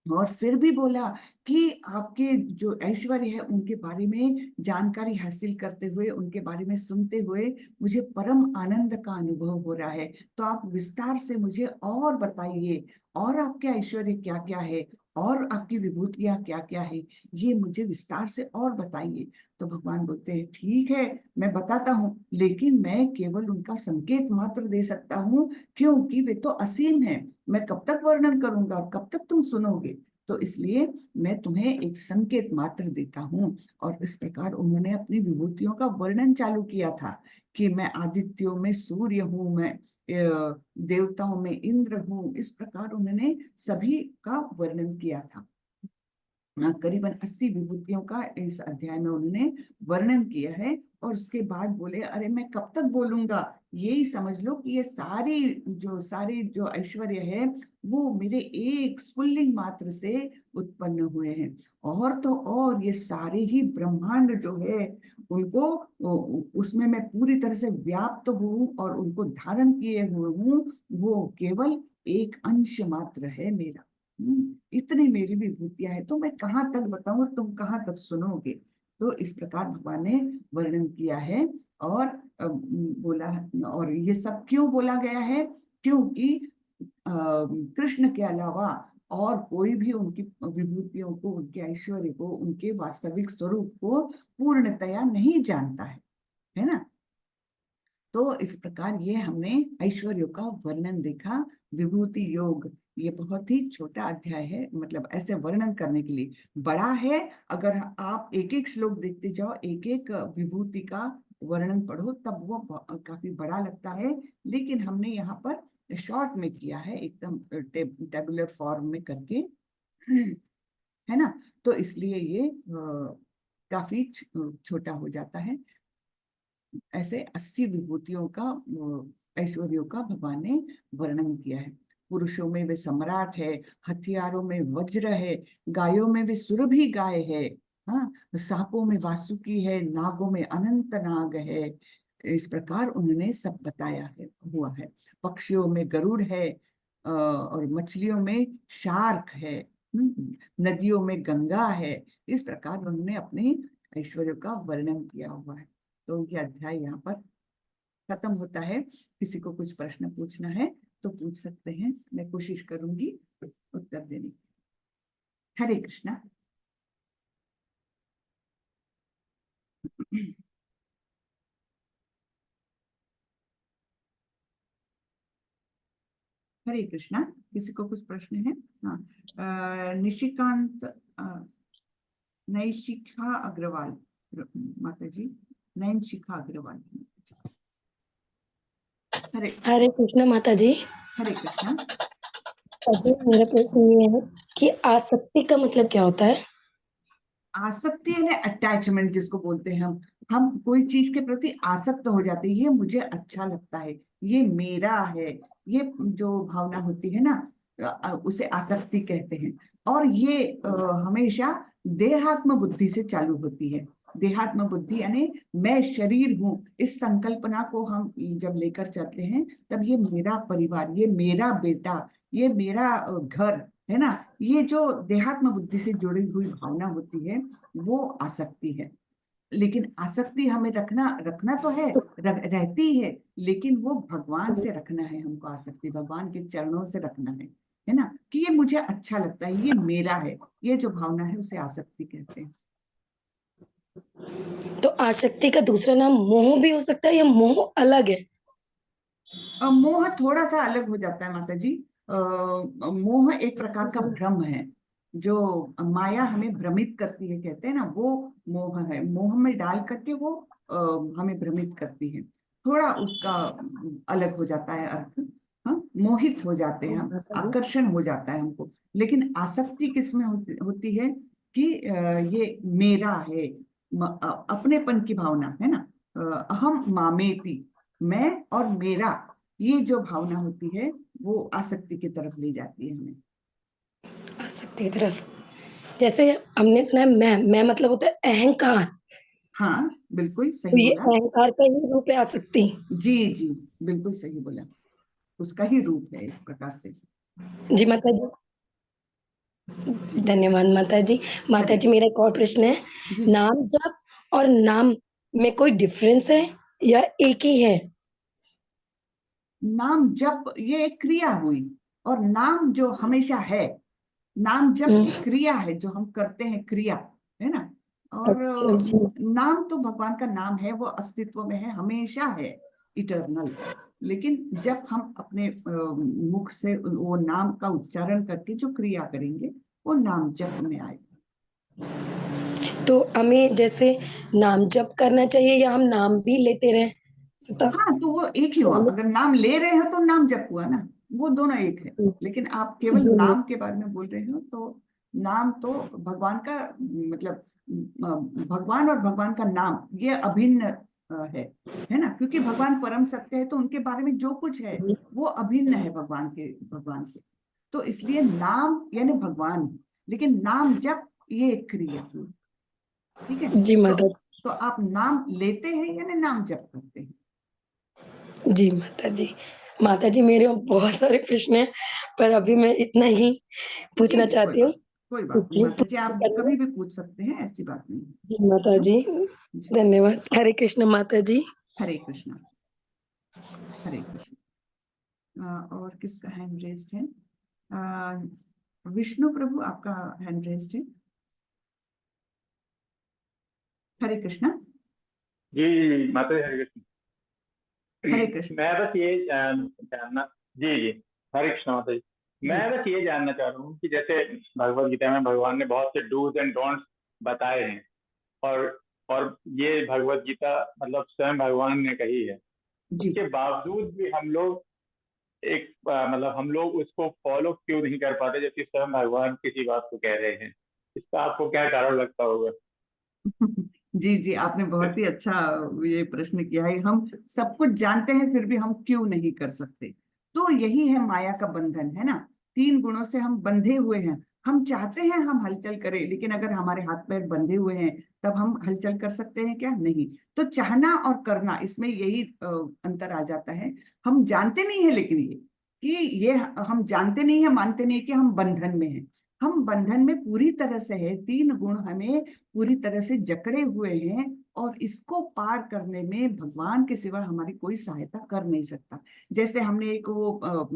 और फिर भी बोला कि आपके जो ऐश्वर्य है उनके बारे में जानकारी हासिल करते हुए, उनके बारे में सुनते हुए मुझे परम आनंद का अनुभव हो रहा है, तो आप विस्तार से मुझे और बताइए, और आपके ऐश्वर्य क्या क्या है, और आपकी विभूतियां क्या क्या है, ये मुझे विस्तार से और बताइए। तो भगवान बोलते हैं ठीक है, मैं बताता हूँ, लेकिन मैं केवल उनका संकेत मात्र दे सकता हूँ, क्योंकि वे तो असीम है, मैं कब तक वर्णन करूंगा, कब तक तुम सुनोगे, तो इसलिए मैं तुम्हें एक संकेत मात्र देता हूँ। और इस प्रकार उन्होंने अपनी विभूतियों का वर्णन चालू किया था कि मैं आदित्यों में सूर्य हूँ, मैं देवताओं में इंद्र हूँ, इस प्रकार उन्होंने सभी का वर्णन किया था। करीबन 80 विभूतियों का इस अध्याय में उन्होंने वर्णन किया है। और उसके बाद बोले अरे मैं कब तक बोलूंगा, यही समझ लो कि ये सारे जो ऐश्वर्य है वो मेरे एक स्फुल्लिंग मात्र से उत्पन्न हुए हैं। और तो और ये सारे ही ब्रह्मांड जो है उनको उसमें मैं पूरी तरह से व्याप्त हूँ और उनको धारण किए हुए हूँ, वो केवल एक अंश मात्र है मेरा। इतनी मेरी विभूतियां है, तो मैं कहाँ तक बताऊं, तुम कहाँ तक सुनोगे। तो इस प्रकार भगवान ने वर्णन किया है। और बोला, और ये सब क्यों बोला गया है? क्योंकि कृष्ण के अलावा और कोई भी उनकी विभूतियों को, उनके ऐश्वर्य को, उनके वास्तविक स्वरूप को पूर्णतया नहीं जानता है ना। तो इस प्रकार ये हमने ऐश्वर्यों का वर्णन देखा। विभूति योग ये बहुत ही छोटा अध्याय है, मतलब ऐसे वर्णन करने के लिए। बड़ा है, अगर आप एक एक श्लोक देखते जाओ, एक एक विभूति का वर्णन पढ़ो, तब वो काफी बड़ा लगता है। लेकिन हमने यहाँ पर शॉर्ट में किया है, एकदम टेबुलर फॉर्म में करके, है ना। तो इसलिए ये काफी छोटा हो जाता है। ऐसे 80 विभूतियों का, ऐश्वर्यों का भगवान ने वर्णन किया है। पुरुषों में वे सम्राट है, हथियारों में वज्र है, गायों में वे सुरभि गाय है, हाँ, सांपों में वासुकी है, नागों में अनंत नाग है। इस प्रकार उन्होंने सब बताया है, हुआ है। पक्षियों में गरुड़ है, और मछलियों में शार्क है, नदियों में गंगा है। इस प्रकार उन्होंने अपने ऐश्वर्य का वर्णन किया हुआ है। तो ये अध्याय यहाँ पर खत्म होता है। किसी को कुछ प्रश्न पूछना है तो पूछ सकते हैं, मैं कोशिश करूंगी उत्तर देने की। हरे कृष्णा। हरे कृष्णा। किसी को कुछ प्रश्न है? हाँ, निशिकांत, नैशिखा अग्रवाल माता जी, नैनशिखा अग्रवाल। हरे हरे कृष्ण माता जी। हरे कृष्णा। अभी मेरा प्रश्न ये है कि आसक्ति का मतलब क्या होता है? आसक्ति है अटैचमेंट जिसको बोलते हैं हम कोई चीज के प्रति आसक्त हो जाते हैं। ये मुझे अच्छा लगता है, ये मेरा है, ये जो भावना होती है ना, उसे आसक्ति कहते हैं। और ये हमेशा देहात्म बुद्धि से चालू होती है। देहात्म बुद्धि यानी मैं शरीर हूँ, इस संकल्पना को हम जब लेकर चलते हैं, तब ये मेरा परिवार, ये मेरा बेटा, ये मेरा घर है ना, ये जो देहात्म बुद्धि से जुड़ी हुई भावना होती है वो आसक्ति है। लेकिन आसक्ति हमें रखना रखना तो है, रहती है, लेकिन वो भगवान से रखना है हमको। आसक्ति भगवान के चरणों से रखना है ना, कि ये मुझे अच्छा लगता है, ये मेरा है। ये जो भावना है उसे आसक्ति कहते हैं। तो आसक्ति का दूसरा नाम मोह भी हो सकता है या मोह अलग है? मोह थोड़ा सा अलग हो जाता है माता जी। मोह एक प्रकार का भ्रम है, जो माया हमें भ्रमित करती है, कहते हैं ना, वो मोह है। मोह में डाल करके वो हमें भ्रमित करती है। थोड़ा उसका अलग हो जाता है अर्थ। हाँ, मोहित हो जाते हैं हम, आकर्षण हो जाता है हमको। लेकिन आसक्ति किसमें होती है कि ये मेरा है, अपनेपन की भावना है ना। अहम मामेति, मैं और मेरा, ये जो भावना होती है वो आसक्ति की तरफ ले जाती है हमें। आसक्ति की तरफ, जैसे हमने सुना है मैं मतलब होता है अहंकार। हाँ, बिल्कुल तो सही ये बोला। अहंकार का ही रूप है आसक्ति। जी जी, बिल्कुल सही बोला। उसका ही रूप है एक प्रकार से। जी माता जी, जी। धन्यवाद माता जी। माता हरे जी मेरा एक और प्रश्न है, जी। नाम जप और नाम में कोई डिफरेंस है या एक ही है? नाम जप ये एक क्रिया हुई, और नाम जो हमेशा है, नाम जप की क्रिया है जो हम करते हैं, क्रिया है ना। और अच्छा जी। नाम तो भगवान का नाम है, वो अस्तित्व में है, हमेशा है, इटर्नल। लेकिन जब हम अपने मुख से वो नाम का उच्चारण करके जो क्रिया करेंगे, वो नाम जप में आएगा। तो हमें जैसे नाम जप करना चाहिए या हम नाम भी लेते रहें? सता हाँ, तो वो एक ही हुआ। अगर नाम ले रहे हो तो नाम जप हुआ ना, वो दोनों एक है। लेकिन आप केवल दोनों। नाम के बारे में बोल रहे हो, तो नाम तो भगवान का, मतलब भगवान और भगवान का नाम ये अभिन्न है ना। क्योंकि भगवान परम सत्य है, तो उनके बारे में जो कुछ है वो अभिन्न है भगवान से। तो इसलिए नाम यानी भगवान, लेकिन नाम जप ये एक क्रिया हुई। ठीक है। जी माता तो आप नाम लेते हैं यानी नाम जप करते हैं। जी माता जी। माता जी मेरे बहुत सारे प्रश्न हैं, पर अभी मैं इतना ही पूछना ठीक है, कोई चाहती हूँ। बात कोई बात नहीं जी, माता जी, आप करना कभी भी पूछ सकते हैं, ऐसी बात नहीं है। जी, माता जी, जी, धन्यवाद। हरे कृष्ण माता जी। हरे कृष्णा, हरे कृष्ण। और किसका हैंड रेज्ड है? विष्णु प्रभु, आपका हैंड रेज्ड है। हरे कृष्णा। जी जी माता जी, हरे हरे कृष्ण। कृष्ण। मैं बस ये जानना, जी जी, हरे कृष्ण माता जी। जी मैं बस ये जानना चाह रहा हूँ कि जैसे भगवत गीता में भगवान ने बहुत से डूज एंड डोंट्स बताए हैं, और और ये भगवत गीता मतलब स्वयं भगवान ने कही है, जी। उसके बावजूद भी हम लोग मतलब हम लोग उसको फॉलो क्यों नहीं कर पाते, जबकि स्वयं भगवान किसी बात को कह रहे हैं? इसका आपको क्या कारण लगता होगा? जी जी, आपने बहुत ही अच्छा ये प्रश्न किया है। हम सब कुछ जानते हैं फिर भी हम क्यों नहीं कर सकते? तो यही है माया का बंधन, है ना। तीन गुणों से हम बंधे हुए हैं। हम चाहते हैं हम हलचल करें, लेकिन अगर हमारे हाथ पैर बंधे हुए हैं तब हम हलचल कर सकते हैं क्या? नहीं। तो चाहना और करना, इसमें यही अंतर आ जाता है। हम जानते नहीं है, लेकिन ये कि ये हम जानते नहीं है, मानते नहीं कि हम बंधन में हैं। हम बंधन में पूरी तरह से है। तीन गुण हमें पूरी तरह से जकड़े हुए हैं, और इसको पार करने में भगवान के सिवा हमारी कोई सहायता कर नहीं सकता। जैसे हमने एक वो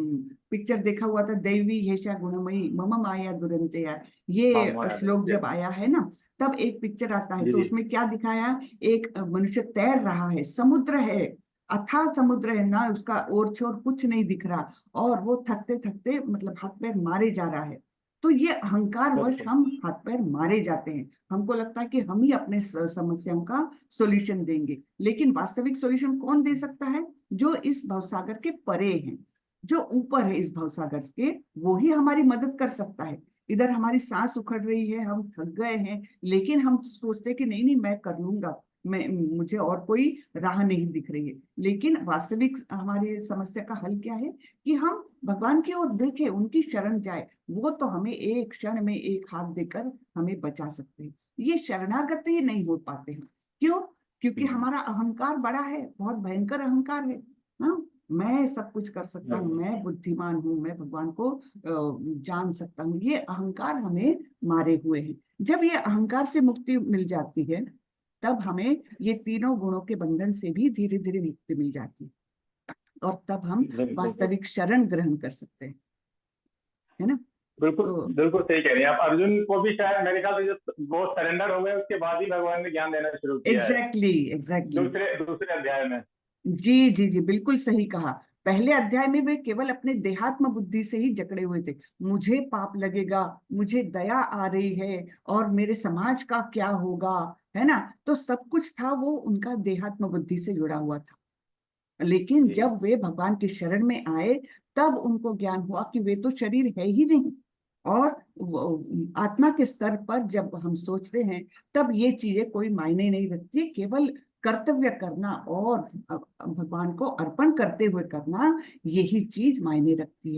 पिक्चर देखा हुआ था, दैवी हेषा गुणमयी मम माया दुरंतया, हाँ, ये माया श्लोक जब आया है ना, तब एक पिक्चर आता है जी तो जी। उसमें क्या दिखाया? एक मनुष्य तैर रहा है, समुद्र है, अथाह समुद्र है ना, उसका ओर छोर कुछ नहीं दिख रहा, और वो थकते थकते मतलब हाथ पैर मारे जा रहा है। तो ये अहंकार वश बिल्कुल। हम हाथ पैर मारे जाते हैं। हमको लगता है कि हम ही अपने समस्याओं का सॉल्यूशन देंगे, लेकिन वास्तविक सॉल्यूशन कौन दे सकता है? जो इस भवसागर के परे हैं, जो ऊपर है इस भवसागर के, वो ही हमारी मदद कर सकता है। इधर हमारी सांस उखड़ रही है, हम थक गए हैं, लेकिन हम सोचते हैं कि नहीं नहीं मैं कर लूंगा, मैं मुझे और कोई राह नहीं दिख रही है। लेकिन वास्तविक हमारी समस्या का हल क्या है? कि हम भगवान की ओर देखें, उनकी शरण जाए। वो तो हमें एक क्षण में एक हाथ देकर हमें बचा सकते हैं। ये शरणागत ही नहीं हो पाते हैं। क्यों? क्योंकि हम्म, हमारा अहंकार बड़ा है, बहुत भयंकर अहंकार है। हाँ, मैं सब कुछ कर सकता हूँ, बिल्कुल। मैं बुद्धिमान हूँ, मैं भगवान को जान सकता हूँ, ये अहंकार हमें मारे हुए हैं। जब ये अहंकार से मुक्ति मिल जाती है, तब हमें ये तीनों गुणों के बंधन से भी धीरे धीरे मुक्ति मिल जाती है, और तब हम बिल्कुल वास्तविक शरण ग्रहण कर सकते हैं, है ना। बिल्कुल तो बिल्कुल सही कह रही हैं आप। अर्जुन को भी शायद मेरे ख्याल से जब वो सरेंडर हो गए उसके बाद ही भगवान ने ज्ञान देना शुरू किया है, एग्जैक्टली एग्जैक्टली। दूसरे दूसरे अध्याय में। जी जी जी, बिल्कुल सही कहा। पहले अध्याय में वे केवल अपने देहात्म बुद्धि से ही जकड़े हुए थे। मुझे पाप लगेगा, मुझे दया आ रही है, और मेरे समाज का क्या होगा, है ना। तो सब कुछ था वो उनका देहात्म बुद्धि से जुड़ा हुआ था। लेकिन जी जब वे भगवान की शरण में आए, तब उनको ज्ञान हुआ कि वे तो शरीर है ही नहीं। और आत्मा के स्तर पर जब हम सोचते हैं, तब ये चीजें कोई मायने नहीं रखती। केवल कर्तव्य करना और भगवान को अर्पण करते हुए करना, यही चीज मायने रखती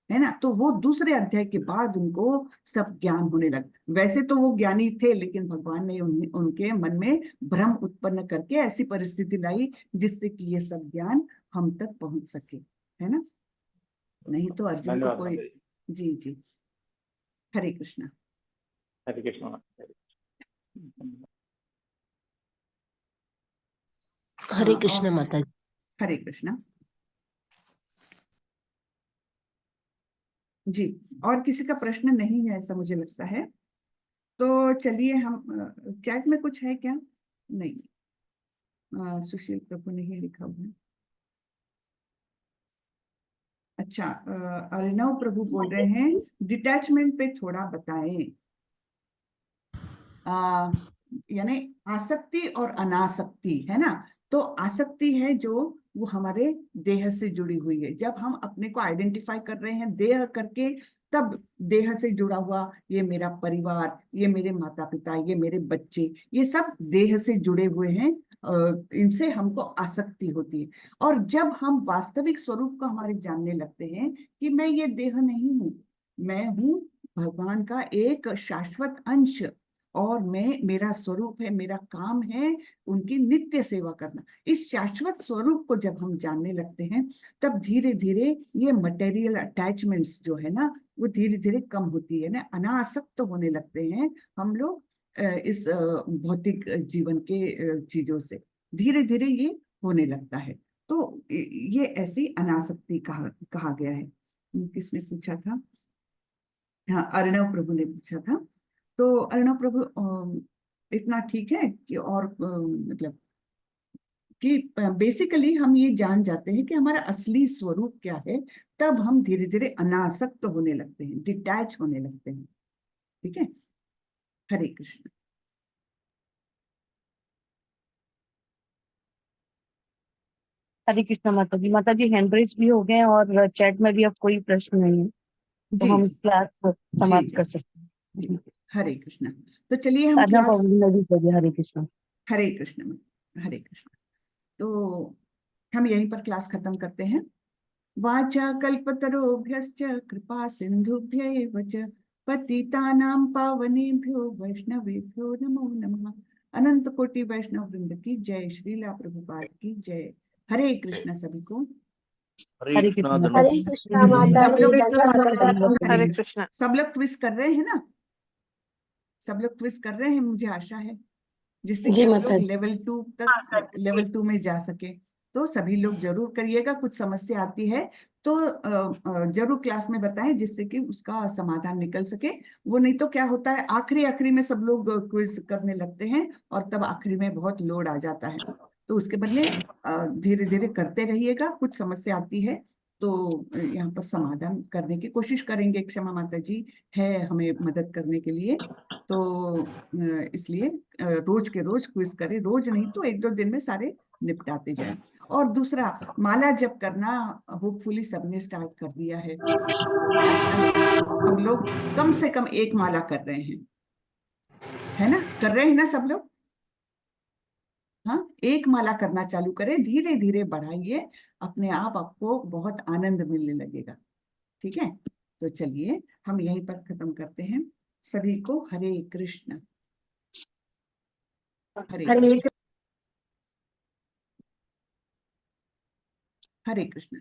है ना। तो वो दूसरे अध्याय के बाद उनको सब ज्ञान होने लगा। वैसे तो वो ज्ञानी थे, लेकिन भगवान ने उनके मन में भ्रम उत्पन्न करके ऐसी परिस्थिति लाई जिससे कि ये सब ज्ञान हम तक पहुंच सके, है ना। नहीं तो अर्जुन को धन्यवाद कोई। माता जी। जी जी, हरे कृष्णा। हरे कृष्ण माता जी। हरे और कृष्ण माता जी। हरे कृष्णा। जी, और किसी का प्रश्न नहीं है ऐसा मुझे लगता है। तो चलिए हम चैट में कुछ है क्या? नहीं। सुशील प्रभु ने ही लिखा हुआ है। अच्छा, अरिनव प्रभु बोल रहे हैं डिटैचमेंट पे थोड़ा बताएं। आ, यानी आसक्ति और अनासक्ति, है ना। तो आसक्ति है जो वो हमारे देह से जुड़ी हुई है। जब हम अपने को आइडेंटिफाई कर रहे हैं देह करके, तब देह से जुड़ा हुआ ये मेरा परिवार, ये मेरे माता पिता, ये मेरे बच्चे, ये सब देह से जुड़े हुए हैं। इनसे हमको आसक्ति होती है। और जब हम वास्तविक स्वरूप को हमारे जानने लगते हैं कि मैं ये देह नहीं हूँ, मैं हूँ भगवान का एक शाश्वत अंश, और मैं, मेरा स्वरूप है, मेरा काम है उनकी नित्य सेवा करना। इस शाश्वत स्वरूप को जब हम जानने लगते हैं, तब धीरे धीरे ये मटेरियल अटैचमेंट्स जो है ना, वो धीरे धीरे कम होती है ना, अनासक्त होने लगते हैं हम लोग इस भौतिक जीवन के चीजों से, धीरे धीरे ये होने लगता है। तो ये ऐसी अनासक्ति कहा गया है। किसने पूछा था? हाँ, अर्णव प्रभु ने पूछा था। तो अर्णव प्रभु इतना ठीक है कि और मतलब कि बेसिकली हम ये जान जाते हैं कि हमारा असली स्वरूप क्या है, तब हम धीरे धीरे अनासक्त होने लगते हैं, डिटैच होने लगते हैं। ठीक है, हरे कृष्ण। हरे कृष्णा माता जी। माता जी हैंड रेज भी हो गए हैं और चैट में भी अब कोई प्रश्न नहीं है, तो जी हम जी क्लास जी समाप्त जी कर सकते जी, हैं। हरे कृष्ण। तो चलिए हम साधना क्लास, पवन ने भी कर दिया। हरे कृष्णा। हरे कृष्ण, हरे कृष्ण। तो हम यहीं पर क्लास खत्म करते हैं। वाचा कल्पतरोभ्यश्च कृपा सिंधुभ्यैव च पतितानां पावनेभ्यो वैष्णवेभ्यो नमो नमः। अनंत कोटि वैष्णव वृंद की जय, श्रीला प्रभुपाद की जय। हरे कृष्ण सभी को। हरे हरे कृष्णा कृष्णा। धन्यवाद। हरे कृष्णा माता सब जी, लोग धन्यवाद। हरे कृष्ण। सब लोग ट्विस्ट कर रहे हैं ना, सब लोग ट्विस्ट कर रहे हैं, मुझे आशा है, जिससे कि जी हम माता लोग जी। लेवल 2 तक, लेवल 2 में जा सके। तो सभी लोग जरूर करिएगा। कुछ समस्या आती है तो जरूर क्लास में बताएं, जिससे कि उसका समाधान निकल सके। वो नहीं तो क्या होता है, आखिरी आखिरी में सब लोग क्विज करने लगते हैं और तब आखिरी में बहुत लोड आ जाता है। तो उसके बदले धीरे धीरे करते रहिएगा। कुछ समस्या आती है तो यहाँ पर समाधान करने की कोशिश करेंगे। क्षमा माता जी है हमें मदद करने के लिए। तो इसलिए रोज के रोज क्विज करें, रोज नहीं तो एक दो दिन में सारे निपटाते जाएं। और दूसरा, माला जप करना होपफुली सबने स्टार्ट कर दिया है। आशा है हम लोग कम से कम एक माला कर रहे हैं, है ना? कर रहे हैं ना सब लोग? हाँ, एक माला करना चालू करें, धीरे धीरे बढ़ाइए, अपने आप आपको बहुत आनंद मिलने लगेगा। ठीक है, तो चलिए हम यहीं पर खत्म करते हैं। सभी को हरे कृष्ण। हरे हरे हरे कृष्ण।